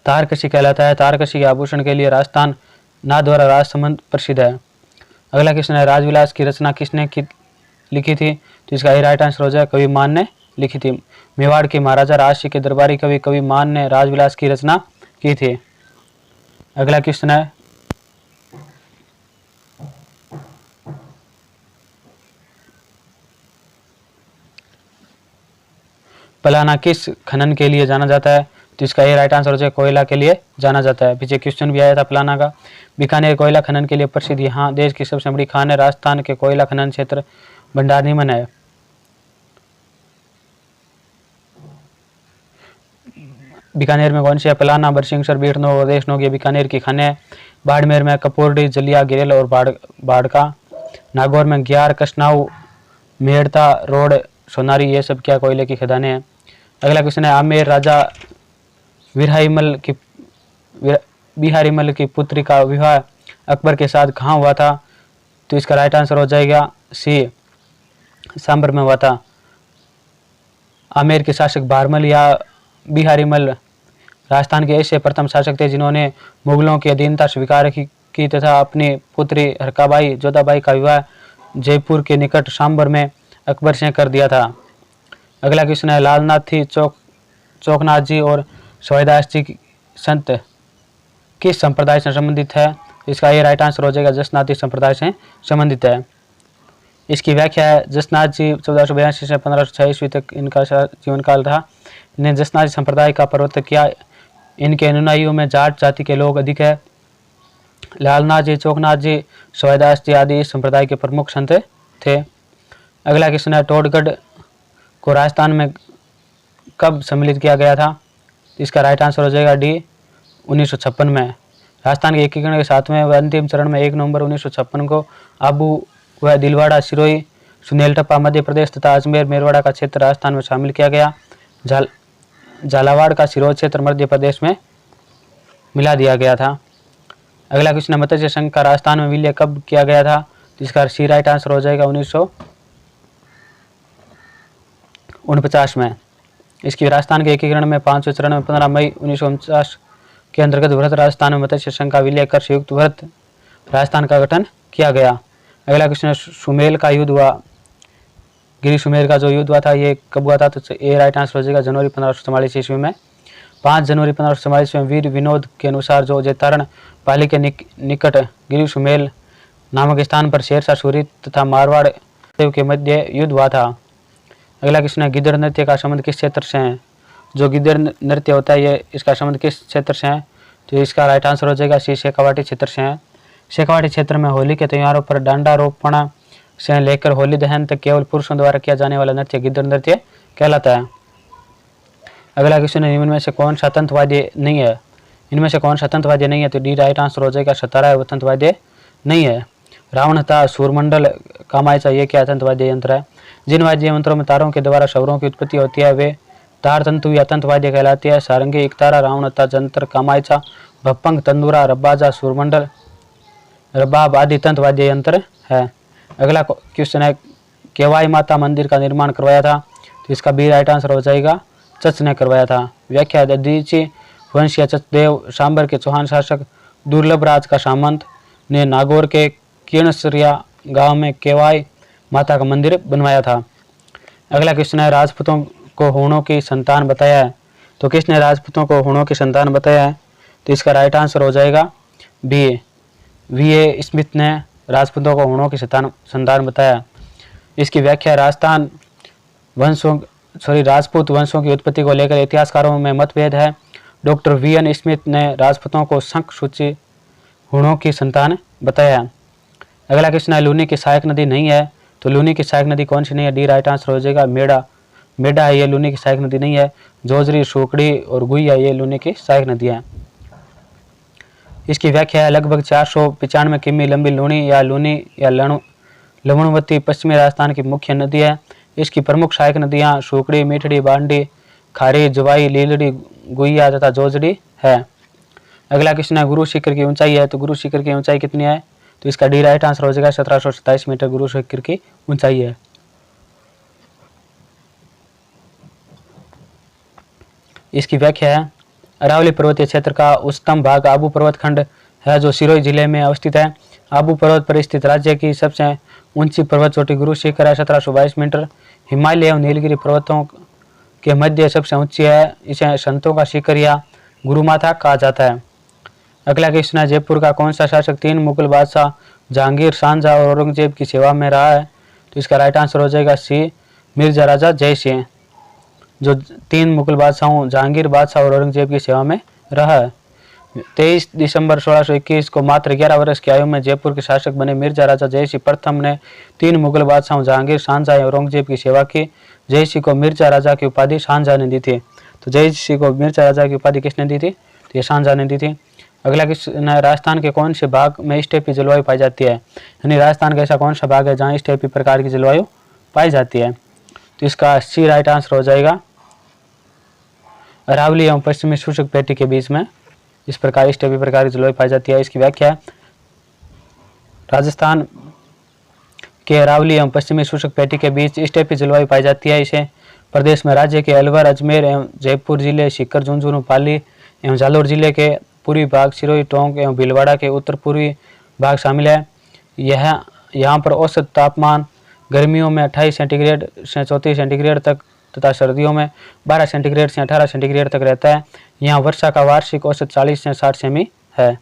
Speaker 1: तारकसी कहलाता है। तारकसी के आभूषण के लिए राजस्थान नाथ द्वारा राजसमंद प्रसिद्ध है। अगला क्वेश्चन है, राजविलास की रचना किसने लिखी थी? तो इसका ये राइट आंसर हो जाएगा, कवि मान ने लिखी थी। मेवाड़ के महाराजा राजसिंह के दरबारी कवि मान ने राजविलास की रचना की थी। अगला क्वेश्चन है, पलाना किस खनन के लिए जाना जाता है? तो इसका ये राइट आंसर हो जाए, कोयला के लिए जाना जाता है। पीछे क्वेश्चन भी आया था पलाना का। बीकानेर कोयला खनन के लिए प्रसिद्ध, यहाँ देश की सबसे बड़ी खान है। राजस्थान के कोयला खनन क्षेत्र भंडार निमन है। बीकानेर में कौन सी है? पलाना, बरसिंहसर, बीठनोग, देशनोग, ये बीकानेर की खाने है। बाड़मेर में कपोरडी, जलिया, गिरेल और बाड़का। नागौर में ग्यार, कसनाऊ, मेड़ता, रोड, सोनारी, ये सब क्या कोयले की खदानें हैं। अगला क्वेश्चन है, आमेर राजा बिहारीमल की पुत्री का विवाह अकबर के साथ कहाँ हुआ था? तो इसका राइट आंसर हो जाएगा सी, सांबर में हुआ था। आमेर के शासक भारमल या बिहारी मल राजस्थान के ऐसे प्रथम शासक थे जिन्होंने मुगलों की अधीनता स्वीकार की तथा अपनी पुत्री हरकाबाई जोधाबाई का विवाह जयपुर के निकट सांबर में अकबर से कर दिया था। अगला क्वेश्चन है, लालनाथी चौकनाथ जी और सवाईदास जी संत किस संप्रदाय से संबंधित है? इसका ये राइट आंसर हो जाएगा, जसनाथी संप्रदाय से संबंधित है। इसकी व्याख्या है, जसनाथ जी 1482 से 1506 ईस्वी तक इनका जीवन काल था। इन्हें जसनाथी संप्रदाय का प्रवर्तक किया। इनके अनुयायियों में जाट जाति के लोग अधिक है। लालनाथ जी, चौकनाथ जी, सवाईदास जी आदि इस संप्रदाय के प्रमुख संत थे। अगला क्वेश्चन है, टोडगढ़ को राजस्थान में कब सम्मिलित किया गया था? इसका राइट आंसर हो जाएगा डी, 1956 में। राजस्थान के एकीकरण के 7वें व अंतिम चरण में 1 नवंबर 1956 को आबू व दिलवाड़ा, सिरोही, सुनेलटप्पा मध्य प्रदेश तथा अजमेर मेरवाड़ा का क्षेत्र राजस्थान में शामिल किया गया। झालावाड़ का सिरोही क्षेत्र मध्य प्रदेश में मिला दिया गया था। अगला क्वेश्चन है, मत्स्य संघ का राजस्थान में विलय कब किया गया था? इसका सी राइट आंसर हो जाएगा 1949 में। इसकी राजस्थान के एकीकरण में 5वें चरण में 15 मई 1949 के अंतर्गत वृहत राजस्थान में मत्स्य संघ का विलय कर संयुक्त वृहत राजस्थान का गठन किया गया। अगला क्वेश्चन है, सुमेल का युद्ध हुआ, गिरी सुमेल का जो युद्ध हुआ था ये कब हुआ था? तो ये राइट आंसर हो जाएगा जनवरी 1544 ईस्वी में। 5 जनवरी 1544 में वीर विनोद के अनुसार जो जैतारण पाली के निकट गिरी सुमेल नामक स्थान पर शेरशाह सूरी तथा मारवाड़ देव के मध्य युद्ध हुआ था। अगला क्वेश्चन है, गिद्ध नृत्य का संबंध किस क्षेत्र से है? जो गिद्ध नृत्य होता है ये इसका संबंध किस क्षेत्र से है? तो इसका राइट आंसर हो जाएगा सी, शेखावाटी क्षेत्र से है। शेखावाटी क्षेत्र में होली के त्योहारों पर डांडारोपण से लेकर होली दहन तक केवल पुरुषों द्वारा किया जाने वाला नृत्य गिद्ध नृत्य कहलाता है। अगला क्वेश्चन है, इनमें से कौन सा तंत्रवाद्य नहीं है? इनमें से कौन सा तंत्रवाद्य नहीं है? तो डी राइट आंसर हो जाएगा, सतारा वो तंत्रवाद्य नहीं है। रावण था, सूरमंडल, कामायचा ये क्या तंत्रवाद्य यंत्र है? जिन वाद्य यंत्रों में तारों के द्वारा स्वरों की उत्पत्ति होती है वे तार तंतु या तंत्रवाद्य कहलाती है। सारंगी, एकतारा, रावणता, जंतर, कामायचा, भप्पंग, तंदूरा, रब्बाजा, सूरमंडल, रबाब आदि तंत्रवाद्य यंत्र है। अगला क्वेश्चन है, केवाई माता मंदिर का निर्माण करवाया था? तो इसका बी राइट आंसर हो जाएगा, चच ने करवाया था। व्याख्या, दधीची वंश या चचदेव सांबर के चौहान शासक दुर्लभ राज का सामंत ने नागौर के किरणसरिया गांव में केवाई माता का मंदिर बनवाया था। अगला क्वेश्चन है, राजपूतों को हूणों की संतान बताया है? तो किसने राजपूतों को हूणों की संतान बताया है? तो इसका राइट आंसर हो जाएगा बी, वी.ए. स्मिथ ने राजपूतों को हूणों की संतान बताया। इसकी व्याख्या, राजपूत वंशों की उत्पत्ति को लेकर इतिहासकारों में मतभेद है। Doctor VN. स्मिथ ने राजपूतों को शंख सूची हूणों की संतान बताया। अगला क्वेश्चन है, लूनी की सहायक नदी नहीं है? तो लूनी की सहायक नदी कौन सी नहीं है? डी राइट आंसर हो जाएगा, मेडा है ये लूनी की सहायक नदी नहीं है। जोजरी, सोकड़ी और गुइया ये लूनी की सहायक नदी है। इसकी व्याख्या है, लगभग 495 किमी लंबी लूनी या लवणवती पश्चिमी राजस्थान की मुख्य नदी है। इसकी प्रमुख सहायक नदियां सोकड़ी, मीठड़ी, बांडी, खारी, जवाई, लीलड़ी, गुइया तथा जोजड़ी है। अगला क्वेश्चन है, गुरु शिखर की ऊंचाई है? तो गुरु शिखर की ऊंचाई कितनी है? तो इसका डी राइट आंसर हो जाएगा, 1727 मीटर गुरु शिखर की ऊंचाई है। इसकी व्याख्या है, अरावली पर्वतीय क्षेत्र का उच्चतम भाग आबू पर्वत खंड है जो सिरोही जिले में अवस्थित है। आबू पर्वत पर स्थित राज्य की सबसे ऊंची पर्वत चोटी गुरु शिखर है, 1722 मीटर। हिमालय एवं नीलगिरी पर्वतों के मध्य सबसे ऊंची है। इसे संतों का शिखर या गुरुमाथा कहा जाता है। अगला क्वेश्चन है, जयपुर का कौन सा शासक 3 मुगल बादशाह जहांगीर, शाहजहां और औरंगजेब की सेवा में रहा है? तो इसका राइट आंसर हो जाएगा सी, मिर्जा राजा जय सिंह, जो 3 मुगल बादशाहों जहांगीर बादशाह और औरंगजेब की सेवा में रहा है। 23 दिसंबर 1621 को मात्र 11 वर्ष की आयु में जयपुर के शासक बने मिर्जा राजा जय सिंह प्रथम ने 3 मुगल बादशाहों जहांगीर, शाहजहां और औरंगजेब की सेवा की। जय सिंह को मिर्जा राजा की उपाधि शाहजहां ने दी थी। तो जय सिंह को मिर्जा राजा की उपाधि किसने दी थी? तो ये शाहजहां ने दी थी। अगला क्वेश्चन है, राजस्थान के कौन से भाग में स्टेपी जलवायु पाई जाती है? यानी राजस्थान का ऐसा कौन सा भाग है जहाँ स्टेपी प्रकार की जलवायु पाई जाती है? तो इसका सी राइट आंसर हो जाएगा, अरावली एवं पश्चिमी शुष्क पेटी के बीच में इस प्रकार स्टेपी प्रकार की जलवायु पाई जाती है। इसकी व्याख्या, राजस्थान के अरावली एवं पश्चिमी शुष्क पेटी के बीच स्टेपी जलवायु पाई जाती है। इसे प्रदेश में राज्य के अलवर, अजमेर एवं जयपुर जिले, सीकर, झुंझुनू, पाली एवं जालोर जिले के पूर्वी भाग, सिरोही, टोंक एवं भीलवाड़ा के उत्तर पूर्वी भाग शामिल है। यहाँ पर औसत तापमान गर्मियों में 28 सेंटीग्रेड से 34 सेंटीग्रेड तक तथा सर्दियों में 12 सेंटीग्रेड से 18 सेंटीग्रेड तक रहता है। यहाँ वर्षा का वार्षिक औसत 40 से 60 सेमी है।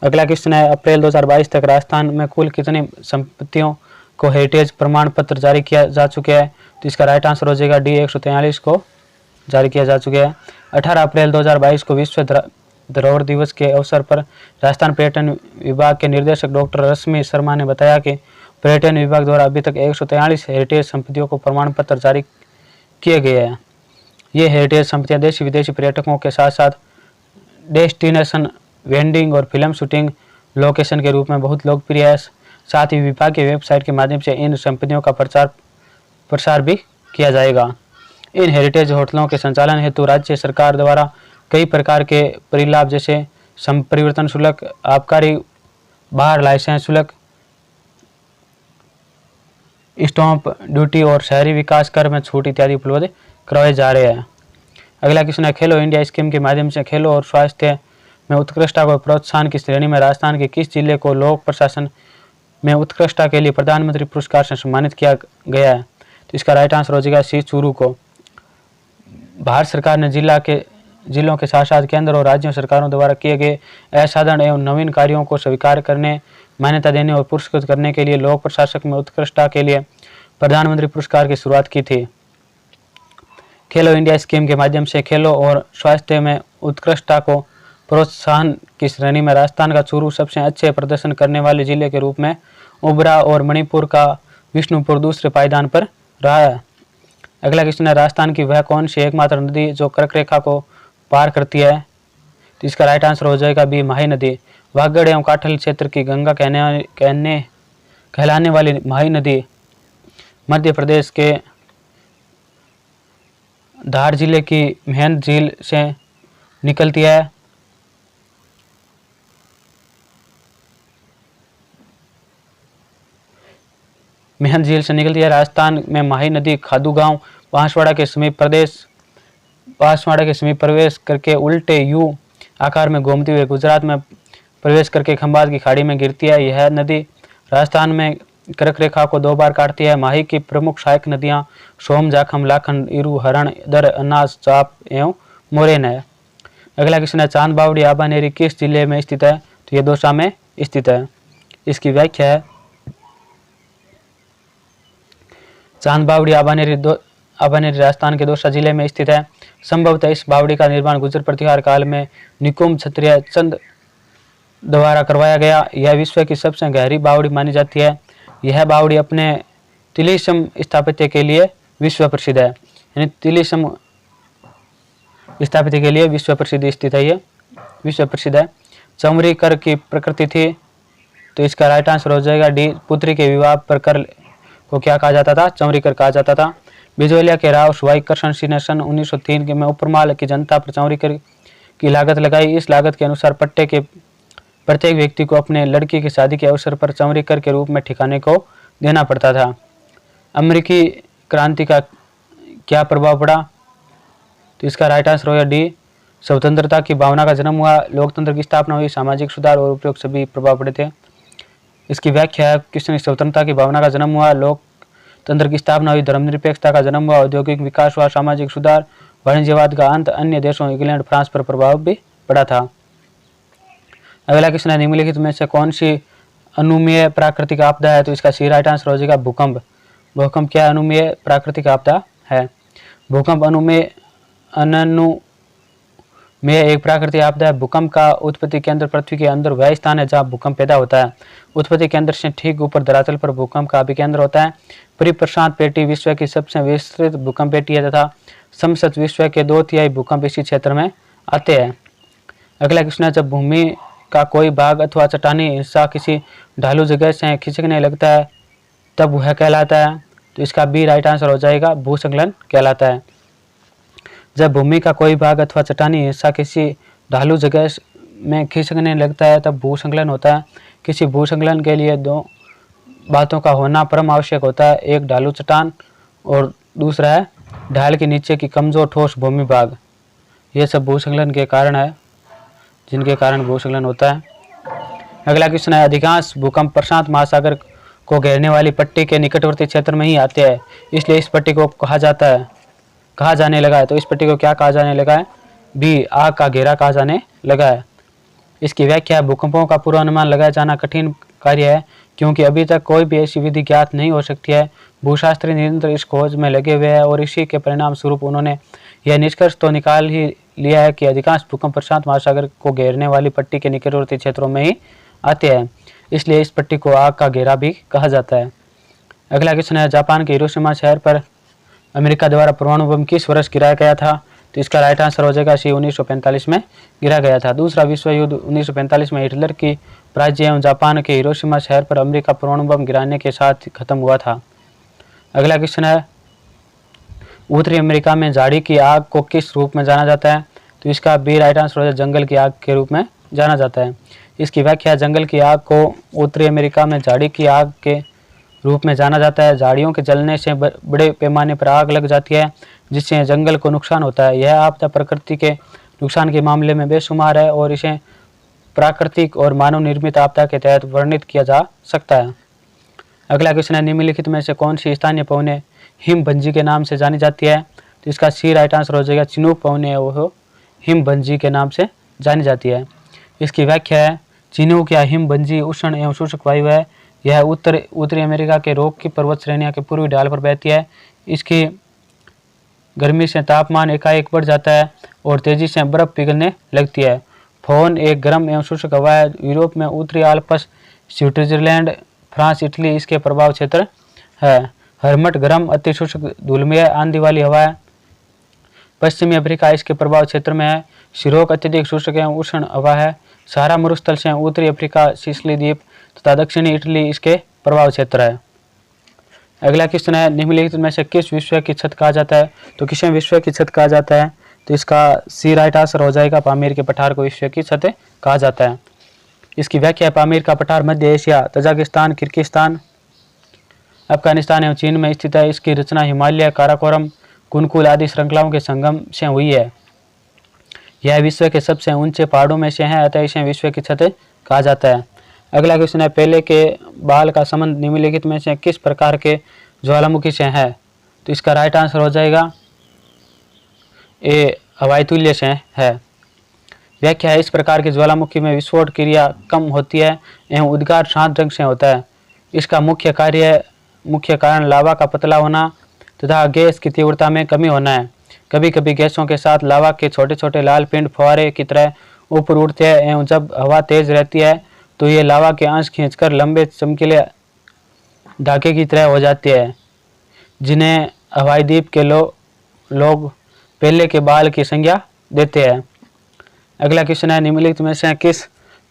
Speaker 1: अगला क्वेश्चन है, अप्रैल 2022 तक राजस्थान में कुल कितनी संपत्तियों को हेरिटेज प्रमाण पत्र जारी किया जा चुका है? तो इसका राइट आंसर हो जाएगा डी, 143 को जारी किया जा चुका है। 18 अप्रैल 2022 को विश्व धरोहर दिवस के अवसर पर राजस्थान पर्यटन विभाग के निर्देशक डॉक्टर रश्मि शर्मा ने बताया कि पर्यटन विभाग द्वारा अभी तक 143 हेरिटेज संपत्तियों को प्रमाण पत्र जारी किए गए हैं। ये हेरिटेज संपत्तियां देशी विदेशी पर्यटकों के साथ साथ डेस्टिनेशन वेंडिंग और फिल्म शूटिंग लोकेशन के रूप में बहुत लोकप्रिय है। साथ ही विभाग के वेबसाइट के माध्यम से इन संपत्तियों का प्रसार भी किया जाएगा। इन हेरिटेज होटलों के संचालन हेतु राज्य सरकार द्वारा कई प्रकार के परिलाभ जैसे संपरिवर्तन शुल्क, आबकारी, बाहर लाइसेंस शुल्क, स्टॉम्प ड्यूटी और शहरी विकास कर में छूट इत्यादि उपलब्ध करवाए जा रहे हैं। अगला क्वेश्चन है, खेलो इंडिया स्कीम के माध्यम से खेलों और स्वास्थ्य में उत्कृष्टता को प्रोत्साहन की श्रेणी में राजस्थान के किस जिले को लोक प्रशासन में उत्कृष्टता के लिए प्रधानमंत्री पुरस्कार से सम्मानित किया गया है? तो इसका राइट आंसर हो जाएगा सी, चूरू को। भारत सरकार ने जिलों के साथ साथ केंद्र और राज्यों सरकारों द्वारा किए गए असाधारण एवं नवीन कार्यों को स्वीकार करने, मान्यता देने और पुरस्कृत करने के लिए लोक प्रशासक में उत्कृष्टता के लिए प्रधानमंत्री पुरस्कार की शुरुआत की थी। खेलो इंडिया स्कीम के माध्यम से खेलों और स्वास्थ्य में उत्कृष्टता को प्रोत्साहन की श्रेणी में राजस्थान का चूरू सबसे अच्छे प्रदर्शन करने वाले जिले के रूप में उभरा और मणिपुर का विष्णुपुर दूसरे पायदान पर रहा है। अगला क्वेश्चन है, राजस्थान की वह कौन सी एकमात्र नदी जो कर्क रेखा को पार करती है? तो इसका राइट आंसर हो जाएगा बी, माही नदी। वागड़ एवं काठल क्षेत्र की गंगा कहलाने वाली माही नदी मध्य प्रदेश के धार जिले की मेहंद झील से निकलती है। मेहंद झील से निकलती है। राजस्थान में माही नदी खादू गांव बांसवाड़ा के समीप प्रवेश करके उल्टे यू आकार में घूमती हुई गुजरात में प्रवेश करके खंभात की खाड़ी में गिरती है। यह नदी राजस्थान में कर्क रेखा को 2 बार काटती है। माही की प्रमुख सहायक नदियां सोम, जाखम, लाखन, इरू, हरण, दर, अनाज, चाप एवं मोरेन है। अगला क्वेश्चन है, चांद बावड़ी आबानेरी किस जिले में स्थित है? तो यह दौसा में स्थित है। इसकी व्याख्या है, चांद बावड़ी आबानेरी राजस्थान के दौसा जिले में स्थित है। संभवतः इस बावड़ी का निर्माण गुर्जर प्रतिहार काल में निकुंभ क्षत्रिय चंद द्वारा करवाया गया। यह विश्व की सबसे गहरी बावड़ी मानी जाती है। यह बावड़ी अपने तिलिस्म स्थापत्य के लिए विश्व प्रसिद्ध है। यानी तिलिस्म स्थापत्य के लिए विश्व प्रसिद्ध स्थित है, ये विश्व प्रसिद्ध है। चमरी कर की प्रकृति थी, तो इसका राइट आंसर हो जाएगा डी, पुत्री के विवाह पर कर को क्या कहा जाता था? चमरी कर कहा जाता था। बिजोलिया के राव सुवाई कृष्ण सिंह ने सन 1903 में उपरमाल की जनता पर चमरी कर की लागत लगाई। इस लागत के अनुसार पट्टे के प्रत्येक व्यक्ति को अपने लड़की की शादी के अवसर पर चमरी कर के रूप में ठिकाने को देना पड़ता था। अमेरिकी क्रांति का क्या प्रभाव पड़ा? तो इसका राइट आंसर होगा डी, स्वतंत्रता की भावना का जन्म हुआ, लोकतंत्र की स्थापना हुई, सामाजिक सुधार और उपयोग सभी प्रभाव पड़े थे। इसकी व्याख्या है, किसने स्वतंत्रता की भावना का जन्म हुआ, लोकतंत्र की स्थापना हुई, धर्मनिरपेक्षता का जन्म हुआ, औद्योगिक विकास हुआ, सामाजिक सुधार, वाणिज्यवाद का अंत, अन्य देशों इंग्लैंड फ्रांस पर प्रभाव भी पड़ा था। अगला क्वेश्चन है, निम्नलिखित में से कौन सी अनुमेय प्राकृतिक आपदा है? तो इसका सी राइट आंसर हो जाएगा भूकंप। भूकंप क्या अनुमेय प्राकृतिक आपदा है? भूकंप में एक प्राकृतिक आपदा है। भूकंप का उत्पत्ति केंद्र पृथ्वी के अंदर वह स्थान है जहां भूकंप पैदा होता है। उत्पत्ति केंद्र से ठीक ऊपर धरातल पर भूकंप का अभिकेंद्र होता है। परिप्रशांत पेटी विश्व की सबसे विस्तृत भूकंप पेटी है तथा समस्त विश्व के 2/3 भूकंप इसी क्षेत्र में आते हैं। अगला क्वेश्चन है, जब भूमि का कोई भाग अथवा चट्टानी हिस्सा किसी ढालू जगह से खिसकने लगता है तब वह कहलाता है। तो इसका बी राइट आंसर हो जाएगा, भूस्खलन कहलाता है। जब भूमि का कोई भाग अथवा चट्टानी हिस्सा किसी ढालू जगह में खिसकने लगता है तब भूस्खलन होता है। किसी भूस्खलन के लिए 2 बातों का होना परम आवश्यक होता है, एक ढालू चट्टान और दूसरा है ढाल के नीचे की कमजोर ठोस भूमि भाग, ये सब भूस्खलन के कारण है, जिनके कारण भूस्खलन होता है। अगला क्वेश्चन है, अधिकांश भूकंप प्रशांत महासागर को घेरने वाली पट्टी के निकटवर्ती क्षेत्र में ही आते हैं, इसलिए इस पट्टी को कहा जाने लगा है। तो इस पट्टी को क्या कहा जाने लगा है? बी, आग का घेरा कहा जाने लगा है। इसकी व्याख्या है, भूकंपों का पूर्वानुमान लगाया जाना कठिन कार्य है, क्योंकि अभी तक कोई भी ऐसी विधि ज्ञात नहीं हो सकती है। भूशास्त्री निरंतर इस खोज में लगे हुए हैं और इसी के परिणाम स्वरूप उन्होंने यह निष्कर्ष तो निकाल ही लिया है कि अधिकांश भूकंप प्रशांत महासागर को घेरने वाली पट्टी के निकटवर्ती क्षेत्रों में ही आते हैं, इसलिए इस पट्टी को आग का घेरा भी कहा जाता है। अगला क्वेश्चन है, जापान के हिरोशिमा शहर पर अमेरिका द्वारा परमाणु बम किस वर्ष गिराया गया था? तो इसका राइट आंसर हो जाएगा सी, 1945 में गिरा गया था। दूसरा विश्व युद्ध 1945 में हिटलर की पराजय एवं जापान के हिरोशिमा शहर पर अमेरिका परमाणु बम गिराने के साथ खत्म हुआ था। अगला क्वेश्चन है, उत्तरी अमेरिका में झाड़ी की आग को किस रूप में जाना जाता है? तो इसका बी राइट आंसर हो जाएगा, जंगल की आग के रूप में जाना जाता है। इसकी व्याख्या, जंगल की आग को उत्तरी अमेरिका में झाड़ी की आग के रूप में जाना जाता है। झाड़ियों के जलने से बड़े पैमाने पर आग लग जाती है, जिससे जंगल को नुकसान होता है। यह आपदा प्रकृति के नुकसान के मामले में बेशुमार है और इसे प्राकृतिक और मानव निर्मित आपदा के तहत वर्णित किया जा सकता है। अगला क्वेश्चन है, निम्नलिखित में से कौन सी स्थानीय पवने हिमभंजी के नाम से जानी जाती है? तो इसका सी राइट आंसर हो जाएगा, चिनूक पवने वो हिमभंजी के नाम से जानी जाती है। इसकी व्याख्या है, चिनूक या हिमभंजी उष्ण एवं शुष्क वायु है। यह उत्तरी अमेरिका के रोक की पर्वत श्रेणियों के पूर्वी ढाल पर बहती है। इसकी गर्मी से तापमान एकाएक बढ़ जाता है और तेजी से बर्फ पिघलने लगती है। फोन एक गर्म एवं शुष्क हवा है। यूरोप में उत्तरी आल्प्स, स्विट्जरलैंड, फ्रांस, इटली इसके प्रभाव क्षेत्र है। हर्मट गर्म अति शुष्क धूलमय आंधी वाली हवा है। पश्चिमी अफ्रीका इसके प्रभाव क्षेत्र में है। सिरोक अत्यधिक शुष्क एवं उष्ण हवा है। सहारा मरुस्थल से उत्तरी अफ्रीका, सिसिली द्वीप तथा दक्षिणी इटली इसके प्रभाव क्षेत्र है। अगला क्वेश्चन है, निम्नलिखित में से किस विश्व की छत कहा जाता है? तो किसे विश्व की छत कहा जाता है? तो इसका सी राइट आंसर हो जाएगा, पामीर के पठार को विश्व की छत कहा जाता है। इसकी व्याख्या है, पामीर का पठार मध्य एशिया, तजाकिस्तान, किर्गिस्तान, अफगानिस्तान एवं चीन में स्थित है। इसकी रचना हिमालय, काराकोरम, कुनकुल आदि श्रृंखलाओं के संगम से हुई है। यह विश्व के सबसे ऊंचे पहाड़ों में से है, अतः इसे विश्व की छत कहा जाता है। अगला क्वेश्चन है, पहले के बाल का संबंध निम्नलिखित में से किस प्रकार के ज्वालामुखी से है? तो इसका राइट आंसर हो जाएगा ए, हवाई तुल्य से है। व्याख्या है, इस प्रकार के ज्वालामुखी में विस्फोट क्रिया कम होती है एवं उद्गार शांत रंग से होता है। इसका मुख्य कारण लावा का पतला होना तथा गैस की तीव्रता में कमी होना है। कभी कभी गैसों के साथ लावा के छोटे छोटे लाल पिंड फुहारे की तरह ऊपर उठते हैं एवं जब हवा तेज रहती है तो ये लावा के अंश खींचकर लंबे चमकीले धागे की तरह हो जाते हैं, जिन्हें हवाई द्वीप के लोग पहले के बाल की संज्ञा देते हैं। अगला क्वेश्चन है, निम्नलिखित में से किस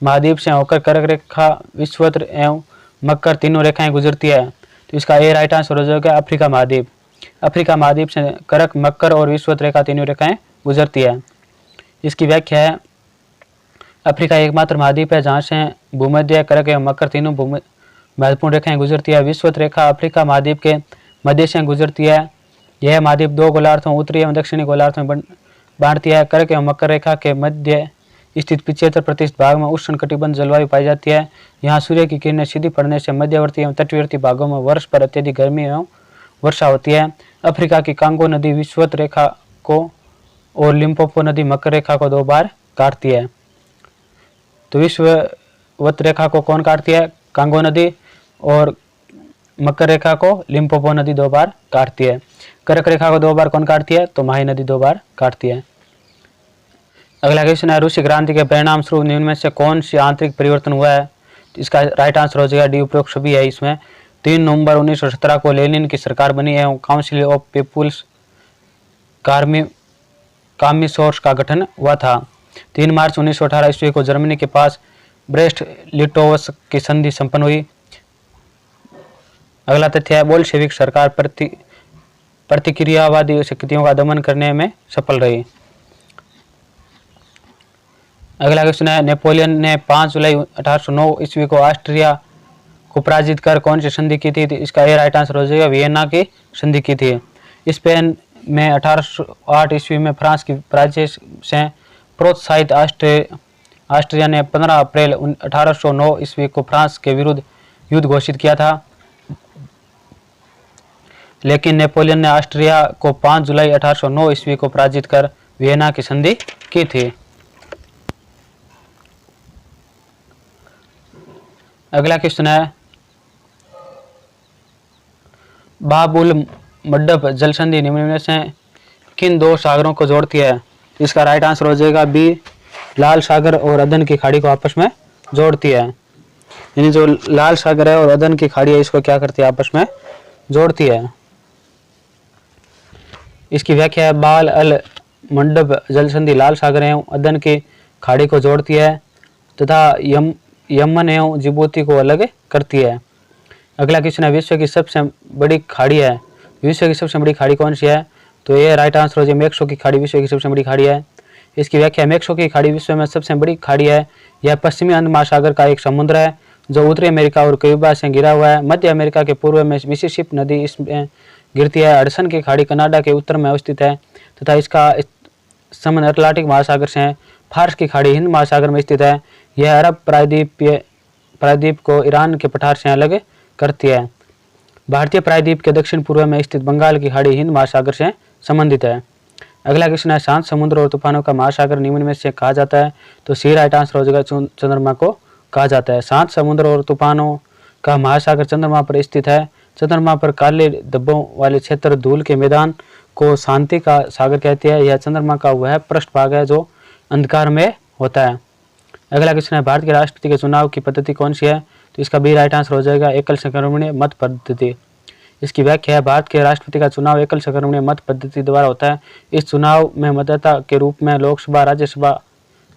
Speaker 1: महाद्वीप से होकर कर्क रेखा, विषुवत एवं मकर तीनों रेखाएं गुजरती है? तो इसका ए राइट आंसर हो जाएगा, अफ्रीका महाद्वीप। अफ्रीका महाद्वीप से कर्क, मकर और विषुवत रेखा तीनों रेखाएं गुजरती है। इसकी व्याख्या है, अफ्रीका एकमात्र महाद्वीप है जहाँ से भूमध्य, कर्क एवं मकर तीनों महत्वपूर्ण रेखाएं गुजरती है। विषुवत रेखा अफ्रीका महाद्वीप के मध्य से गुजरती है। यह महाद्वीप दो गोलार्धों, उत्तरी एवं दक्षिणी गोलार्ध में बांटती है। कर्क एवं मकर रेखा के मध्य स्थित 75% भाग में उष्ण कटिबंध जलवायु पाई जाती है। यहाँ सूर्य की किरणें सीधी पड़ने से मध्यवर्ती एवं तटवर्ती भागों में वर्ष पर अत्यधिक गर्मी एवं वर्षा होती है। अफ्रीका की कांगो नदी विषुवत रेखा को और लिम्पोपो नदी मकर रेखा को 2 बार काटती है। तो विषुवत रेखा को कौन काटती है? कांगो नदी, और मकर रेखा को लिम्पोपो नदी 2 बार काटती है। कर्क रेखा को 2 बार कौन काटती है? तो माही नदी 2 बार काटती है। अगला क्वेश्चन है, रूसी क्रांति के परिणाम स्वरूप निम्न में से कौन सी आंतरिक परिवर्तन हुआ है? इसका राइट आंसर हो जाएगा डी, उपरोक्त सभी है। इसमें 3 नवंबर 1917 को लेनिन की सरकार बनी एवं काउंसिल ऑफ पीपुल्स कॉमिसोर्स का गठन हुआ था। 3 मार्च 1918 ईस्वी को जर्मनी के पास ब्रेस्ट लिटोवस्क की संधि संपन्न हुई। अगला तथ्य है, बोल्शेविक सरकार प्रतिक्रियावादी शक्तियों का दमन करने में सफल रही। अगला क्वेश्चन है, नेपोलियन ने 5 जुलाई 1809 ईस्वी को ऑस्ट्रिया को पराजित कर कौन सी संधि की थी? इसका ए राइट आंसर हो जाएगा, वियना की संधि की थी। स्पेन में 1808 ईस्वी में फ्रांस की पराजय से प्रोत्साहित ऑस्ट्रिया ने 15 अप्रैल 1809 ईस्वी को फ्रांस के विरुद्ध युद्ध घोषित किया था, लेकिन नेपोलियन ने ऑस्ट्रिया को 5 जुलाई 1809 ईस्वी को पराजित कर वियना की संधि की थी। अगला क्वेश्चन है, बाब उल मड्डब जल संधि निम्न में से किन दो सागरों को जोड़ती है? इसका राइट आंसर हो जाएगा बी, लाल सागर और अदन की खाड़ी को आपस में जोड़ती है। यानी जो लाल सागर है और अदन की खाड़ी है, इसको क्या करती है? आपस में जोड़ती है। इसकी व्याख्या है, बाल अल मंडब जल संधि लाल सागर एवं अदन की खाड़ी को जोड़ती है तथा यमन एवं जिबूती को अलग करती है। अगला क्वेश्चन है, विश्व की सबसे बड़ी खाड़ी है। विश्व की सबसे बड़ी खाड़ी कौन सी है? तो ये राइट आंसर हो जाए मेक्सिको की खाड़ी विश्व की सबसे बड़ी खाड़ी है। इसकी व्याख्या, मेक्सिको की खाड़ी विश्व में सबसे बड़ी खाड़ी है। यह पश्चिमी अंध महासागर का एक समुद्र है जो उत्तरी अमेरिका और क्यूबा से घिरा हुआ है। मध्य अमेरिका के पूर्व में मिसिसिपी नदी इसमें गिरती है। हडसन की खाड़ी कनाडा के उत्तर में अवस्थित है तथा इसका संबंध अटलांटिक महासागर से है। फारस की खाड़ी हिंद महासागर में स्थित है। यह अरब प्रायद्वीप को ईरान के पठार से अलग करती है। भारतीय प्रायद्वीप के दक्षिण पूर्व में स्थित बंगाल की खाड़ी हिंद महासागर से संबंधित है। अगला क्वेश्चन है, शांत समुद्र और तूफानों का महासागर निम्न में से कहा जाता है? तो सी राइट आंसर हो जाएगा, चंद्रमा को कहा जाता है। शांत समुद्र और तूफानों का महासागर चंद्रमा पर स्थित है। चंद्रमा पर काले धब्बों वाले क्षेत्र धूल के मैदान को शांति का सागर कहते हैं। यह चंद्रमा का वह पृष्ठभाग है जो अंधकार में होता है। अगला क्वेश्चन है, भारत के राष्ट्रपति के चुनाव की पद्धति कौन सी है? तो इसका बी राइट आंसर हो जाएगा, एकल संक्रमणीय मत पद्धति। इसकी व्याख्या है, भारत के राष्ट्रपति का चुनाव एकल संक्रमणीय मत पद्धति द्वारा होता है। इस चुनाव में मतदाता के रूप में लोकसभा, राज्यसभा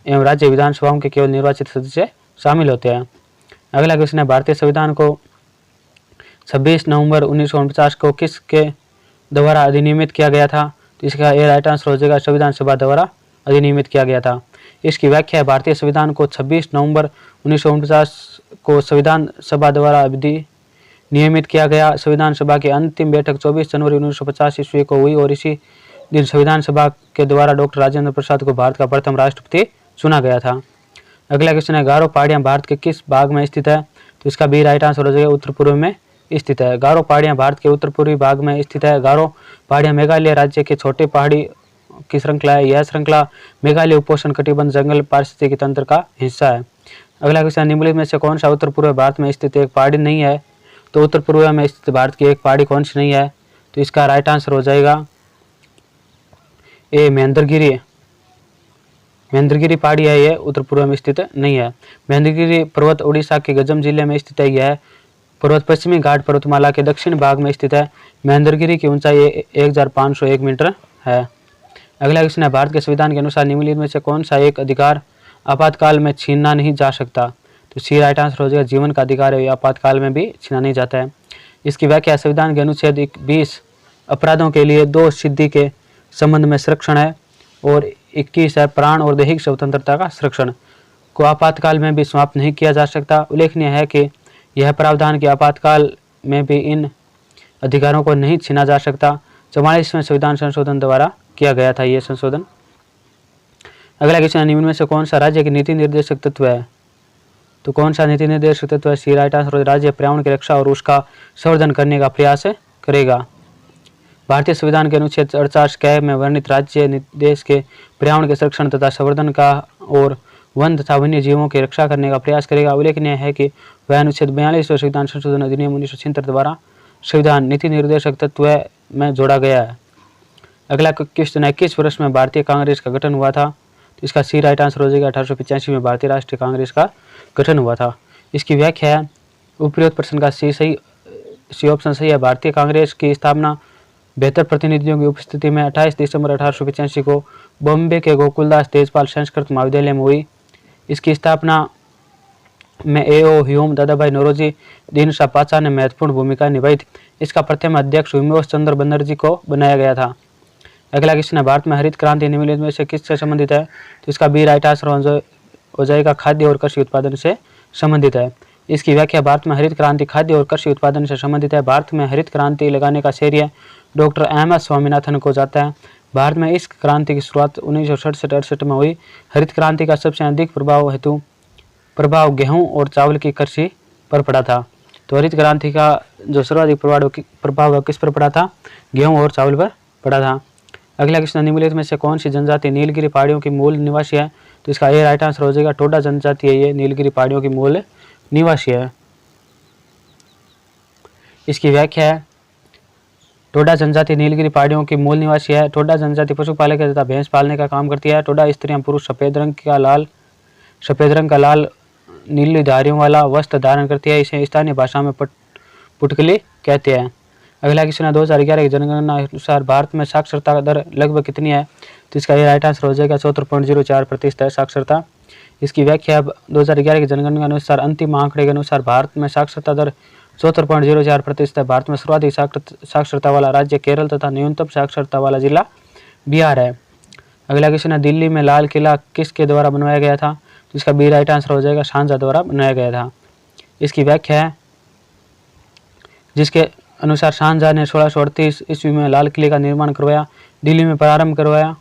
Speaker 1: एवं राज्य विधानसभाओं के केवल निर्वाचित सदस्य शामिल होते हैं। अगला क्वेश्चन है, भारतीय संविधान को 26 नवंबर 1949 को किसके द्वारा अधिनियमित किया गया था? तो इसका ए राइट आंसर हो जाएगा, संविधान सभा द्वारा अधिनियमित किया गया था। इसकी व्याख्या है, भारतीय संविधान को 26 नवंबर 1949 को संविधान सभा द्वारा नियमित किया गया। संविधान सभा की अंतिम बैठक 24 जनवरी 1950 ईस्वी को हुई और इसी दिन संविधान सभा के द्वारा डॉक्टर राजेंद्र प्रसाद को भारत का प्रथम राष्ट्रपति चुना गया था। अगला क्वेश्चन है, गारो पहाड़ियाँ भारत के किस भाग में स्थित है? तो इसका बी राइट आंसर हो जाएगा, उत्तर पूर्व में स्थित है। गारो पहाड़ियाँ भारत के उत्तर पूर्वी भाग में स्थित है। गारो पहाड़ियाँ मेघालय राज्य के छोटे पहाड़ी की श्रृंखला है। यह श्रृंखला मेघालय उपोष्ण कटिबंध जंगल पारिस्थितिकी तंत्र का हिस्सा है। अगला क्वेश्चन, निम्नलिखित में से कौन सा उत्तर पूर्व भारत में स्थित एक पहाड़ी नहीं है? तो उत्तर पूर्व में स्थित भारत की एक पहाड़ी कौन सी नहीं है? तो इसका राइट आंसर हो जाएगा ए, महेंद्रगिरी पहाड़ी है, यह उत्तर पूर्व में स्थित नहीं है। महेंद्रगिरी पर्वत उड़ीसा के गजम जिले में स्थित है। यह पर्वत पश्चिमी घाट पर्वतमाला के दक्षिण भाग में स्थित है। महेंद्रगिरी की ऊंचाई 1501 मीटर है। अगला क्वेश्चन है, भारत के संविधान के अनुसार निम्नलिखित में से कौन सा एक अधिकार आपातकाल में छीना नहीं जा सकता? तो सी राइट आंसर हो जाएगा, जीवन का अधिकार है, आपातकाल में भी छीना नहीं जाता है। इसकी व्याख्या संविधान के अनुच्छेद 20 अपराधों के लिए 2 सिद्धि के संबंध में संरक्षण है और 21 है प्राण और दैहिक स्वतंत्रता का संरक्षण को आपातकाल में भी समाप्त नहीं किया जा सकता। उल्लेखनीय है कि यह प्रावधान के आपातकाल में भी इन अधिकारों को नहीं छीना जा सकता। 44वें संविधान संशोधन द्वारा किया गया था यह संशोधन। अगला क्वेश्चन, निम्न में से कौन सा राज्य की नीति निर्देशक तत्व है? तो कौन सा नीति निर्देशक तत्व है? सी राइट आंसर, राज्य पर्यावरण की रक्षा और उसका संवर्धन करने का प्रयास करेगा। भारतीय संविधान के अनुच्छेद 48 क में वर्णित राज्य देश के पर्यावरण के संरक्षण तथा संवर्धन का और वन तथा वन्य जीवों की रक्षा करने का प्रयास करेगा। उल्लेखनीय है कि वह अनुच्छेद 42 संविधान संशोधन अधिनियम 1976 द्वारा संविधान नीति निर्देशक तत्व में जोड़ा गया है। अगला क्वेश्चन है, किस वर्ष में भारतीय कांग्रेस का गठन हुआ था? तो इसका सी राइट आंसर हो जाएगा, 1885 में भारतीय राष्ट्रीय कांग्रेस का गठन हुआ था। इसकी व्याख्या है, उपरोक्त प्रश्न का सी ऑप्शन सही है। भारतीय कांग्रेस की स्थापना बेहतर प्रतिनिधियों की उपस्थिति में 28 दिसंबर 1885 को बॉम्बे के गोकुलदास तेजपाल संस्कृत महाविद्यालय में हुई। इसकी स्थापना में A.O. ह्यूम, दादाभाई नौरोजी, दीनशाह पाचा ने महत्वपूर्ण भूमिका निभाई थी। इसका प्रथम अध्यक्ष विमोश चंद्र बनर्जी को बनाया गया था। अगला क्वेश्चन है, भारत में हरित क्रांति निम्नलिखित में से किससे संबंधित है? तो इसका बी राइट आंसर हो जाएगा, खाद्य और कृषि उत्पादन से संबंधित है। इसकी व्याख्या, भारत में हरित क्रांति खाद्य और कृषि उत्पादन से संबंधित है। भारत में हरित क्रांति लगाने का श्रेय डॉक्टर एम एस स्वामीनाथन को जाता है। भारत में इस क्रांति की शुरुआत 1967-68 में हुई। हरित क्रांति का सबसे अधिक प्रभाव गेहूं और चावल की कृषि पर पड़ा था। तो हरित क्रांति का जो सर्वाधिक प्रभाव किस पर पड़ा था? गेहूं और चावल पर पड़ा था। अगला क्वेश्चन, निम्नलिखित में से कौन सी जनजाति नीलगिरी पहाड़ियों की मूल निवासी है? तो इसका ये राइट आंसर हो जाएगा टोडा जनजाति है, ये नीलगिरी पहाड़ियों की मूल निवासी है। इसकी व्याख्या है, टोडा जनजाति नीलगिरी पहाड़ियों की मूल निवासी है। टोडा जनजाति पशुपालक तथा भैंस पालने का काम करती है। टोडा स्त्रियां पुरुष सफेद रंग का लाल नीली धारियों वाला वस्त्र धारण करती है। इसे स्थानीय भाषा में पुटकली कहते हैं। अगला क्वेश्चन है, 2011 की जनगणना अनुसार भारत में साक्षरता दर लगभग कितनी है? तो इसका ये राइट आंसर हो जाएगा 74.04% है साक्षरता। इसकी व्याख्या, 2011 की जनगणना के अनुसार अंतिम आंकड़े के अनुसार भारत में साक्षरता दर 74.04% है। भारत में सर्वाधिक साक्षरता वाला राज्य केरल तथा न्यूनतम साक्षरता वाला जिला बिहार है। अगला क्वेश्चन है, दिल्ली में लाल किला किसके द्वारा बनवाया गया था? तो इसका बी राइट आंसर हो जाएगा शाहजहां द्वारा बनाया गया था। इसकी व्याख्या है, जिसके अनुसार शाहजहां ने 1638 ईस्वी में लाल किले का निर्माण करवाया, दिल्ली में प्रारंभ करवाया।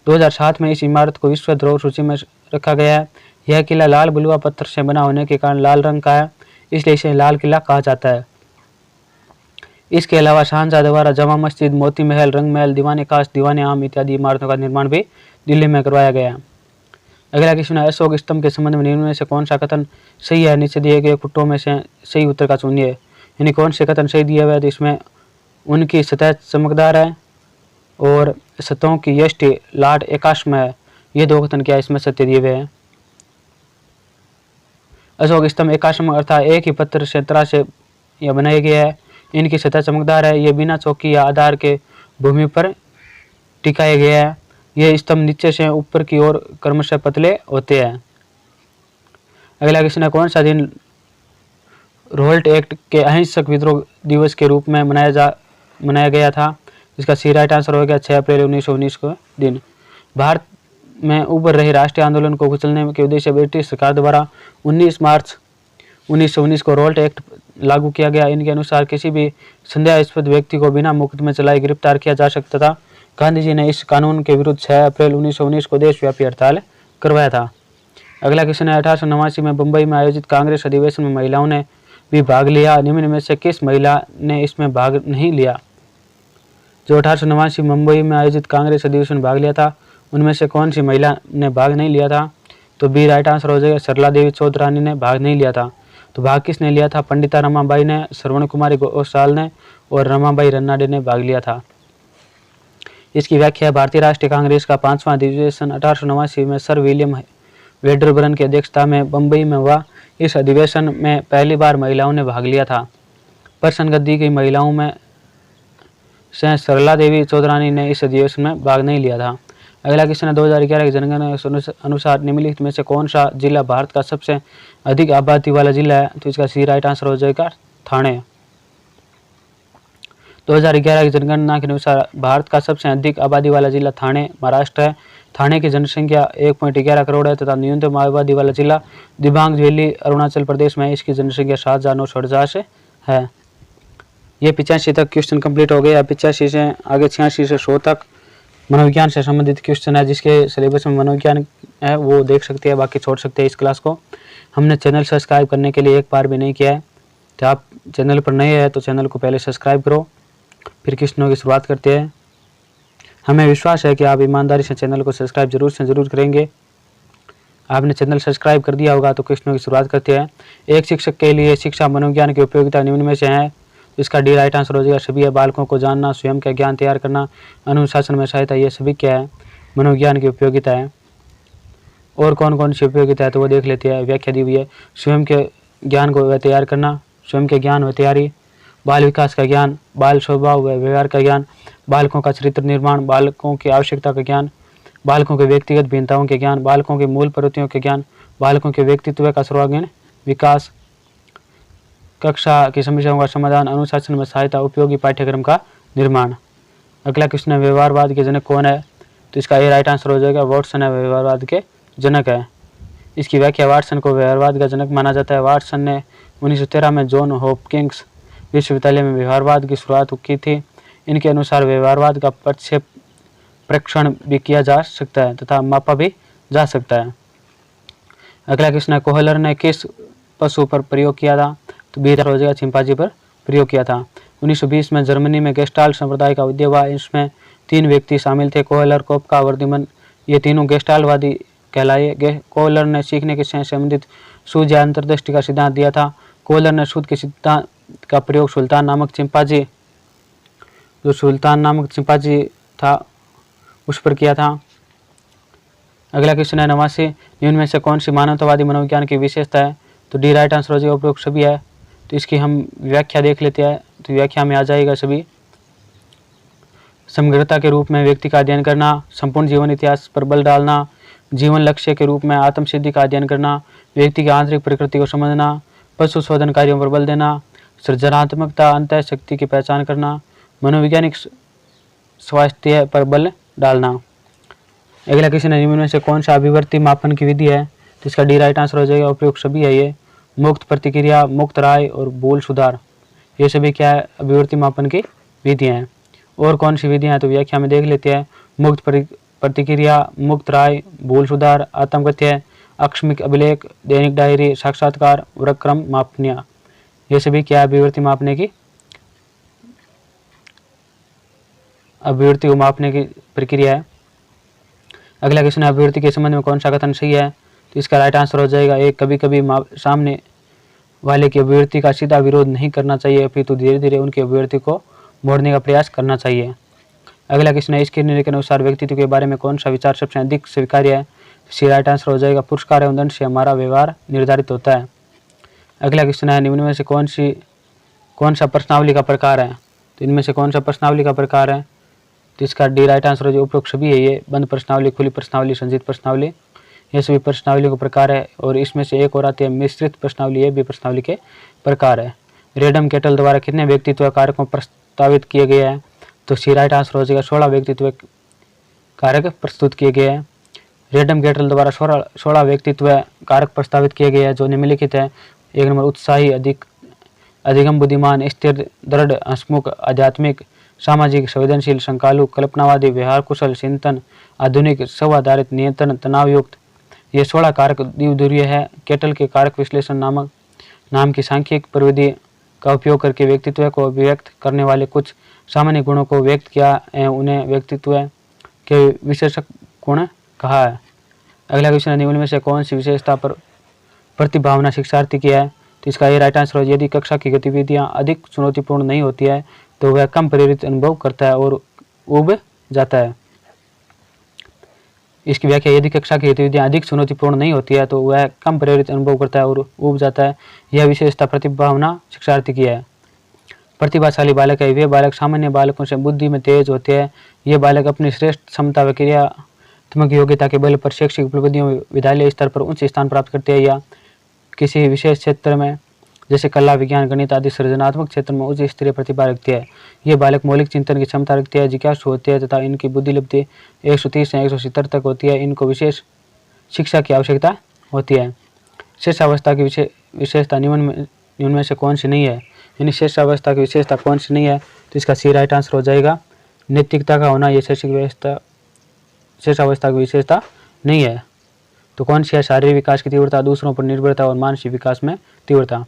Speaker 1: 2007 में इस इमारत को विश्व धरोहर सूची में रखा गया है। यह किला लाल बलुआ पत्थर से बना होने के कारण लाल रंग का है, इसलिए इसे लाल किला कहा जाता है। इसके अलावा शाहजहां द्वारा जमा मस्जिद, मोती महल, रंग महल, दीवाने खास, दीवाने आम इत्यादि इमारतों का निर्माण भी दिल्ली में करवाया गया। अगला क्वेश्चन है, अशोक स्तंभ के संबंध में निम्न में से कौन सा कथन सही है? नीचे दिए गए पुटों में से सही उत्तर का चुनिए। यानी कौन से कथन सही दिया हुआ है? तो इसमें उनकी सतह चमकदार है और सतहों की यष्टि लाट आकाशमय है। ये दो कथन क्या इसमें सत्य दिए हुए हैं। अशोक स्तंभ आकाशमय अर्थात एक ही पत्थर से तरह से यह बनाया गया है। इनकी सतह चमकदार है। ये बिना चौकी या आधार के भूमि पर टिकाया गया है। ये स्तंभ नीचे से ऊपर की ओर क्रमशः पतले होते हैं। अगला क्वेश्चन है, कौन सा दिन रोल्ट एक्ट के अहिंसक विद्रोह दिवस के रूप में मनाया गया था? इसका सी राइट आंसर हो गया 6 अप्रैल 1919 को दिन। भारत में उभर रहे राष्ट्रीय आंदोलन को कुचलने के उद्देश्य ब्रिटिश सरकार द्वारा 19 मार्च 1919 को रोल्ट एक्ट लागू किया गया। इनके अनुसार किसी भी संदेहास्पद व्यक्ति को बिना मुकदमे चलाए गिरफ्तार किया जा सकता था। गांधी जी ने इस कानून के विरुद्ध 6 अप्रैल 1919 को देशव्यापी हड़ताल करवाया था। अगला क्वेश्चन है, 1889 में बम्बई में आयोजित कांग्रेस अधिवेशन में महिलाओं ने भी भाग लिया। निम्न में से किस महिला ने इसमें भाग नहीं लिया? जो 1889 मुंबई में आयोजित कांग्रेस अधिवेशन में भाग लिया था, उनमें से कौन सी महिला ने भाग नहीं लिया था? तो बी राइट आंसर हो जाएगा सरला देवी चौधरानी ने भाग नहीं लिया था। तो भाग किसने लिया था? पंडिता रमाबाई ने, श्रवण कुमारी घोषाल ने और रमाबाई रन्नाडे ने भाग लिया था। इसकी व्याख्या, भारतीय राष्ट्रीय कांग्रेस का 5वां अधिवेशन 1889 में सर विलियम वेडरबर्न की अध्यक्षता में बम्बई में हुआ। इस अधिवेशन में पहली बार महिलाओं ने भाग लिया था। प्रसन्न दी गई महिलाओं में से सरला देवी चौधरानी ने इस अधिवेशन में भाग नहीं लिया था। अगला क्वेश्चन है, 2011 की जनगणना के अनुसार निम्नलिखित में से कौन सा जिला भारत का सबसे अधिक आबादी वाला जिला है? तो इसका सी राइट आंसर हो जाएगा ठाणे। 2011 की जनगणना के अनुसार भारत का सबसे अधिक आबादी वाला जिला ठाणे महाराष्ट्र है। ठाणे की जनसंख्या 1.11 करोड़ है तथा न्यूनतम आबादी वाला जिला दिबांग वैली अरुणाचल प्रदेश में है। इसकी जनसंख्या 7,948 है। ये 85 तक क्वेश्चन कंप्लीट हो गए। 85 से आगे 86 से 100 तक मनोविज्ञान से संबंधित क्वेश्चन है। जिसके सिलेबस में मनोविज्ञान है वो देख सकते हैं, बाकी छोड़ सकते हैं इस क्लास को। हमने चैनल सब्सक्राइब करने के लिए एक बार भी नहीं किया है, तो आप चैनल पर नए हैं तो चैनल को पहले सब्सक्राइब करो, फिर क्वेश्चनों की शुरुआत करते हैं। हमें विश्वास है कि आप ईमानदारी से चैनल को सब्सक्राइब जरूर से ज़रूर करेंगे। आपने चैनल सब्सक्राइब कर दिया होगा तो क्वेश्चनों की शुरुआत करते हैं। एक शिक्षक के लिए शिक्षा मनोविज्ञान की उपयोगिता निम्न में से है। इसका डी राइट आंसर हो जाएगा सभी बालकों को जानना, स्वयं का ज्ञान तैयार करना, अनुशासन में सहायता, ये सभी क्या है मनोविज्ञान की उपयोगिता है। और कौन कौन सी उपयोगिता है तो वो देख लेते हैं। व्याख्या दी हुई है, स्वयं के ज्ञान को तैयार करना, स्वयं के ज्ञान व तैयारी, बाल विकास का ज्ञान, बाल स्वभाव व व्यवहार का ज्ञान, बालकों का चरित्र निर्माण, बालकों की आवश्यकता का ज्ञान, बालकों के व्यक्तिगत भिन्नताओं के ज्ञान, बालकों के मूल प्रवृत्तियों के ज्ञान, बालकों के व्यक्तित्व का सर्वांगीण विकास, कक्षा की समस्याओं का समाधान, अनुशासन में सहायता, उपयोगी पाठ्यक्रम का निर्माण। अगला क्वेश्चन है, व्यवहारवाद के जनक कौन है? तो इसका ये राइट आंसर हो जाएगा वाटसन है व्यवहारवाद के जनक है। इसकी व्याख्या, वाटसन को व्यवहारवाद का जनक माना जाता है। वाटसन ने 1913 में जॉन हॉपकिंस विश्वविद्यालय में व्यवहारवाद की शुरुआत की थी। इनके अनुसार व्यवहारवाद का परीक्षण भी किया जा सकता है तथा मापा भी जा सकता है। अगला क्वेश्चन है, कोहलर ने किस पशु पर प्रयोग किया था? तो बी हो जाएगा, चिंपांजी पर प्रयोग किया था। 1920 में जर्मनी में गेस्टाल्ट संप्रदाय का उदय हुआ। इसमें 3 व्यक्ति शामिल थे, कोहलर, कोपका, वर्धमान। ये तीनों गेस्टाल्टवादी कहलाए। कोहलर ने सीखने के से संबंधित सूझ या अंतर्दृष्टि का सिद्धांत दिया था। कोहलर ने सूझ के सिद्धांत का प्रयोग सुल्तान नामक चिंपांजी था उस पर किया था। अगला क्वेश्चन है 89, निम्न में से कौन सी मानवतावादी मनोविज्ञान की विशेषता है? तो डी राइट आंसर हो जाएगा, उपरोक्त सभी है। तो इसकी हम व्याख्या देख लेते हैं। तो व्याख्या में आ जाएगा सभी। समग्रता के रूप में व्यक्ति का अध्ययन करना, संपूर्ण जीवन इतिहास पर बल डालना, जीवन लक्ष्य के रूप में आत्मसिद्धि का अध्ययन करना, व्यक्ति की आंतरिक प्रकृति को समझना, पशु शोधन कार्यों पर बल देना, सृजनात्मकता, अंतः शक्ति की पहचान करना, मनोवैज्ञानिक स्वास्थ्य पर बल डालना। अगला क्वेश्चन है, निम्न में से कौन सा अभिवर्ती मापन की विधि है? तो इसका डी राइट आंसर हो जाएगा, उपयुक्त सभी है ये। मुक्त प्रतिक्रिया, मुक्त राय और भूल सुधार, ये सभी क्या है? अभिवर्ती मापन की विधियाँ हैं। और कौन सी विधियाँ हैं? तो व्याख्या में देख लेते हैं। मुक्त प्रतिक्रिया, मुक्त राय, भूल सुधार, आत्मकथ्य, अक्षमिक अभिलेख, दैनिक डायरी, साक्षात्कार, वक्रम मापनिया, ये सभी क्या है? अभिवर्ती मापने की अभिवृत्ति को मापने की प्रक्रिया है। अगला क्वेश्चन है, अभिवृत्ति के संबंध में कौन सा कथन सही है? तो इसका राइट आंसर हो जाएगा एक, कभी कभी सामने वाले की अभिवृत्ति का सीधा विरोध नहीं करना चाहिए, अपितु धीरे धीरे उनकी अभिवृत्ति को मोड़ने का प्रयास करना चाहिए। अगला क्वेश्चन है, इसके निर्णय के अनुसार व्यक्तित्व के बारे में कौन सा विचार सबसे अधिक स्वीकार्य है? इसका राइट आंसर हो जाएगा, पुरस्कार एवं दंड से हमारा व्यवहार निर्धारित होता है। अगला क्वेश्चन है, निम्न में से कौन सा प्रश्नावली का प्रकार है? तो इनमें से कौन सा प्रश्नावली का प्रकार है? तो इसका डी राइट आंसर हो जाएगा, उपरोक्त सभी है ये। बंद प्रश्नावली, खुली प्रश्नावली, संचित प्रश्नावली, ये सभी प्रश्नावली का प्रकार है। और इसमें से एक और आती है मिश्रित प्रश्नावली, ये भी प्रश्नावली के प्रकार है। रेडम केटल द्वारा कितने व्यक्तित्व कारकों प्रस्तावित किए गए हैं? तो सी राइट आंसर हो जाएगा, 16 व्यक्तित्व कारक प्रस्तुत किए गए हैं। रेडम केटल द्वारा 16 व्यक्तित्व कारक प्रस्तावित किए गए हैं जो निम्नलिखित है। 1 नंबर, उत्साही, अधिगम बुद्धिमान, स्थिर, दृढ़, हंसमुख, आध्यात्मिक, सामाजिक, संवेदनशील, शंकालु, कल्पनावादी, व्यवहार कुशल, चिंतन, आधुनिक, स्व-आधारित, नियंत्रण, तनावयुक्त, ये 16 कारक द्विध्रुवीय है। केटल के कारक विश्लेषण नाम की सांख्यिक प्रविधि का उपयोग करके व्यक्तित्व को अभिव्यक्त करने वाले कुछ सामान्य गुणों को व्यक्त किया है, उन्हें व्यक्तित्व के विशेषक गुण कहा है। अगला क्वेश्चन है, निम्न में से कौन सी विशेषता पर प्रतिभावना शिक्षार्थी की है? तो इसका ये राइट आंसर हो, यदि कक्षा की गतिविधियां अधिक चुनौतीपूर्ण नहीं होती है तो वह कम प्रेरित अनुभव करता है और उब जाता है। इसकी व्याख्या, यदि कक्षा की गतिविधियां अधिक चुनौतीपूर्ण नहीं होती है तो वह कम प्रेरित अनुभव करता है और उब जाता है। यह विशेषता प्रतिभावना शिक्षार्थी की है। प्रतिभाशाली बालक है, वे बालक सामान्य बालकों से बुद्धि में तेज होते हैं। ये बालक अपनी श्रेष्ठ क्षमता व क्रियात्मक योग्यता के बल पर शैक्षिक उपलब्धियों विद्यालय स्तर पर उच्च स्थान प्राप्त करते हैं या किसी विशेष क्षेत्र में जैसे कला, विज्ञान, गणित आदि सृजनात्मक क्षेत्र में उच्च स्तरीय प्रतिभा रखती है। ये बालक मौलिक चिंतन की क्षमता रखते हैं, जिज्ञासु होते हैं तथा इनकी बुद्धि लब्धि 130 से 170 तक होती है। इनको विशेष शिक्षा की आवश्यकता होती है। शेषावस्था की विशेषता निम्न में से कौन सी नहीं है? यानी शेषावस्था की विशेषता कौन सी नहीं है? तो इसका सी राइट आंसर हो जाएगा, नैतिकता का होना। ये शेषावस्था की विशेषता नहीं है। तो कौन सी है? शारीरिक विकास की तीव्रता, दूसरों पर निर्भरता और मानसिक विकास में तीव्रता।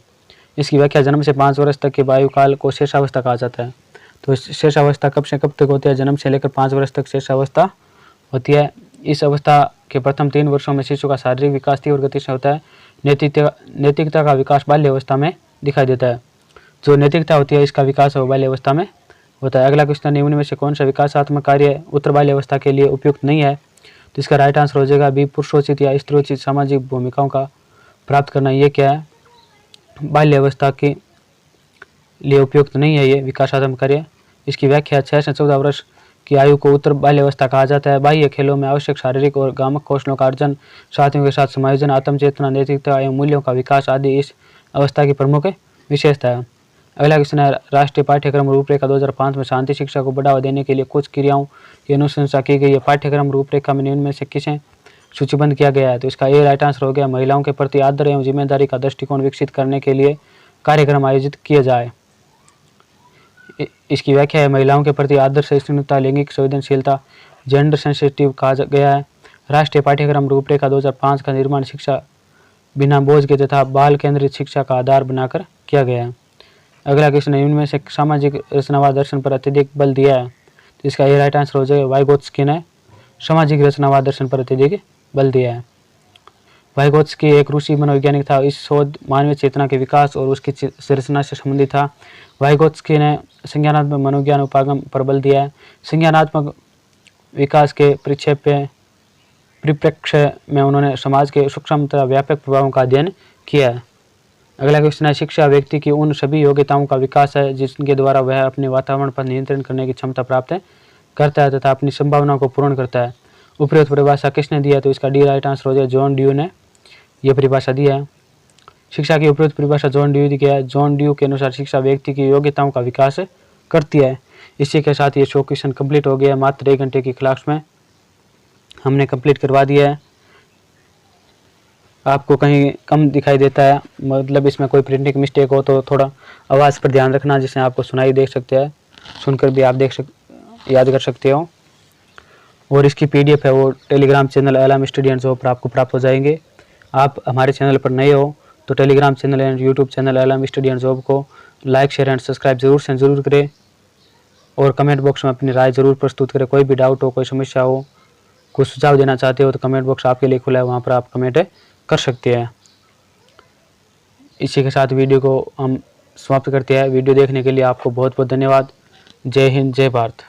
Speaker 1: इसकी व्याख्या, जन्म से 5 वर्ष तक के वायुकाल को शेषावस्था कहा जाता है। तो शेषावस्था कब से कब तक होती है? जन्म से लेकर 5 वर्ष तक शेषावस्था होती है। इस अवस्था के प्रथम 3 वर्षों में शिशु का शारीरिक विकास तीव्र गति से होता है। नैतिकता का विकास बाल्य अवस्था में दिखाई देता है। जो नैतिकता होती है इसका विकास बाल्य अवस्था में होता है। अगला क्वेश्चन, निम्न में से कौन सा विकासात्मक कार्य उत्तर बाल्य अवस्था के लिए उपयुक्त नहीं है? तो इसका राइट आंसर हो जाएगा बी, पुरुषोचित या स्त्रीोचित सामाजिक भूमिकाओं का प्राप्त करना। ये क्या है? बाल्य अवस्था के लिए उपयुक्त नहीं है ये विकासात्मक कार्य। इसकी व्याख्या, 6 से 14 वर्ष की आयु को उत्तर बाल्य अवस्था कहा जाता है। बाह्य खेलों में आवश्यक शारीरिक और गामक कौशलों का अर्जन, साथियों के साथ समायोजन, आत्मचेतना, नैतिकता एवं मूल्यों का विकास आदि इस अवस्था की प्रमुख विशेषता है। अगला क्वेश्चन है, राष्ट्रीय पाठ्यक्रम रूपरेखा 2005 में शांति शिक्षा को बढ़ावा देने के लिए कुछ क्रियाओं की अनुशंसा की गई है। पाठ्यक्रम रूपरेखा में निम्न में से किसे सूचीबद्ध किया गया है? तो इसका ए राइट आंसर हो गया, महिलाओं के प्रति आदर एवं जिम्मेदारी का दृष्टिकोण विकसित करने के लिए कार्यक्रम आयोजित किए जाए। इसकी व्याख्या है महिलाओं के प्रति आदर, सहिष्णुता, लैंगिक संवेदनशीलता, जेंडर सेंसिटिव कहा गया है। राष्ट्रीय पाठ्यक्रम रूपरेखा 2005 का निर्माण शिक्षा बिना बोझ के तथा बाल केंद्रित शिक्षा का आधार बनाकर किया गया है। अगला क्वेश्चन है, इनमें से सामाजिक रचनावाद दर्शन पर अत्यधिक बल दिया है, तो इसका ये राइट आंसर हो जाएगा वाइगोत्स्की ने सामाजिक रचनावाद दर्शन पर अत्यधिक बल दिया है। वाइगोत्स्की एक रूसी मनोवैज्ञानिक था। इस शोध मानवीय चेतना के विकास और उसकी संरचना से संबंधित था। वाइगोत्स्की ने संज्ञानात्मक मनोविज्ञान उपागम पर बल दिया है। संज्ञानात्मक विकास के परिप्रेक्ष्य में उन्होंने समाज के सूक्ष्म तथा व्यापक प्रभावों का अध्ययन किया है। अगला क्वेश्चन है, शिक्षा व्यक्ति की उन सभी योग्यताओं का विकास है जिनके द्वारा वह अपने वातावरण पर नियंत्रण करने की क्षमता प्राप्त करता है तथा अपनी संभावनाओं को पूर्ण करता है। उपरोक्त परिभाषा किसने दी है, तो इसका डी राइट आंसर हो जाए जॉन ड्यू ने यह परिभाषा दी है। शिक्षा की उपरोक्त परिभाषा जॉन ड्यू की है। जॉन ड्यू के अनुसार शिक्षा व्यक्ति की योग्यताओं का विकास करती है। इसी के साथ ये 100 क्वेश्चन कंप्लीट हो गया। मात्र 1 घंटे की क्लास में हमने कंप्लीट करवा दिया है। आपको कहीं कम दिखाई देता है, मतलब इसमें कोई प्रिंटिंग मिस्टेक हो तो थोड़ा आवाज़ पर ध्यान रखना, जिससे आपको सुनाई दे सकते हैं, सुनकर भी आप याद कर सकते हो। और इसकी PDF है वो Telegram channel LM study and job पर आपको प्राप्त हो जाएंगे। आप हमारे चैनल पर नए हो तो Telegram channel and YouTube channel LM study and job को लाइक, शेयर एंड सब्सक्राइब जरूर करें और कमेंट बॉक्स में अपनी राय जरूर प्रस्तुत करें। कोई भी डाउट हो, कोई समस्या हो, कुछ सुझाव देना चाहते हो तो कमेंट बॉक्स आपके लिए खुला है, वहाँ पर आप कमेंट कर सकते हैं। इसी के साथ वीडियो को हम समाप्त करते हैं। वीडियो देखने के लिए आपको बहुत बहुत धन्यवाद। जय हिंद, जय भारत।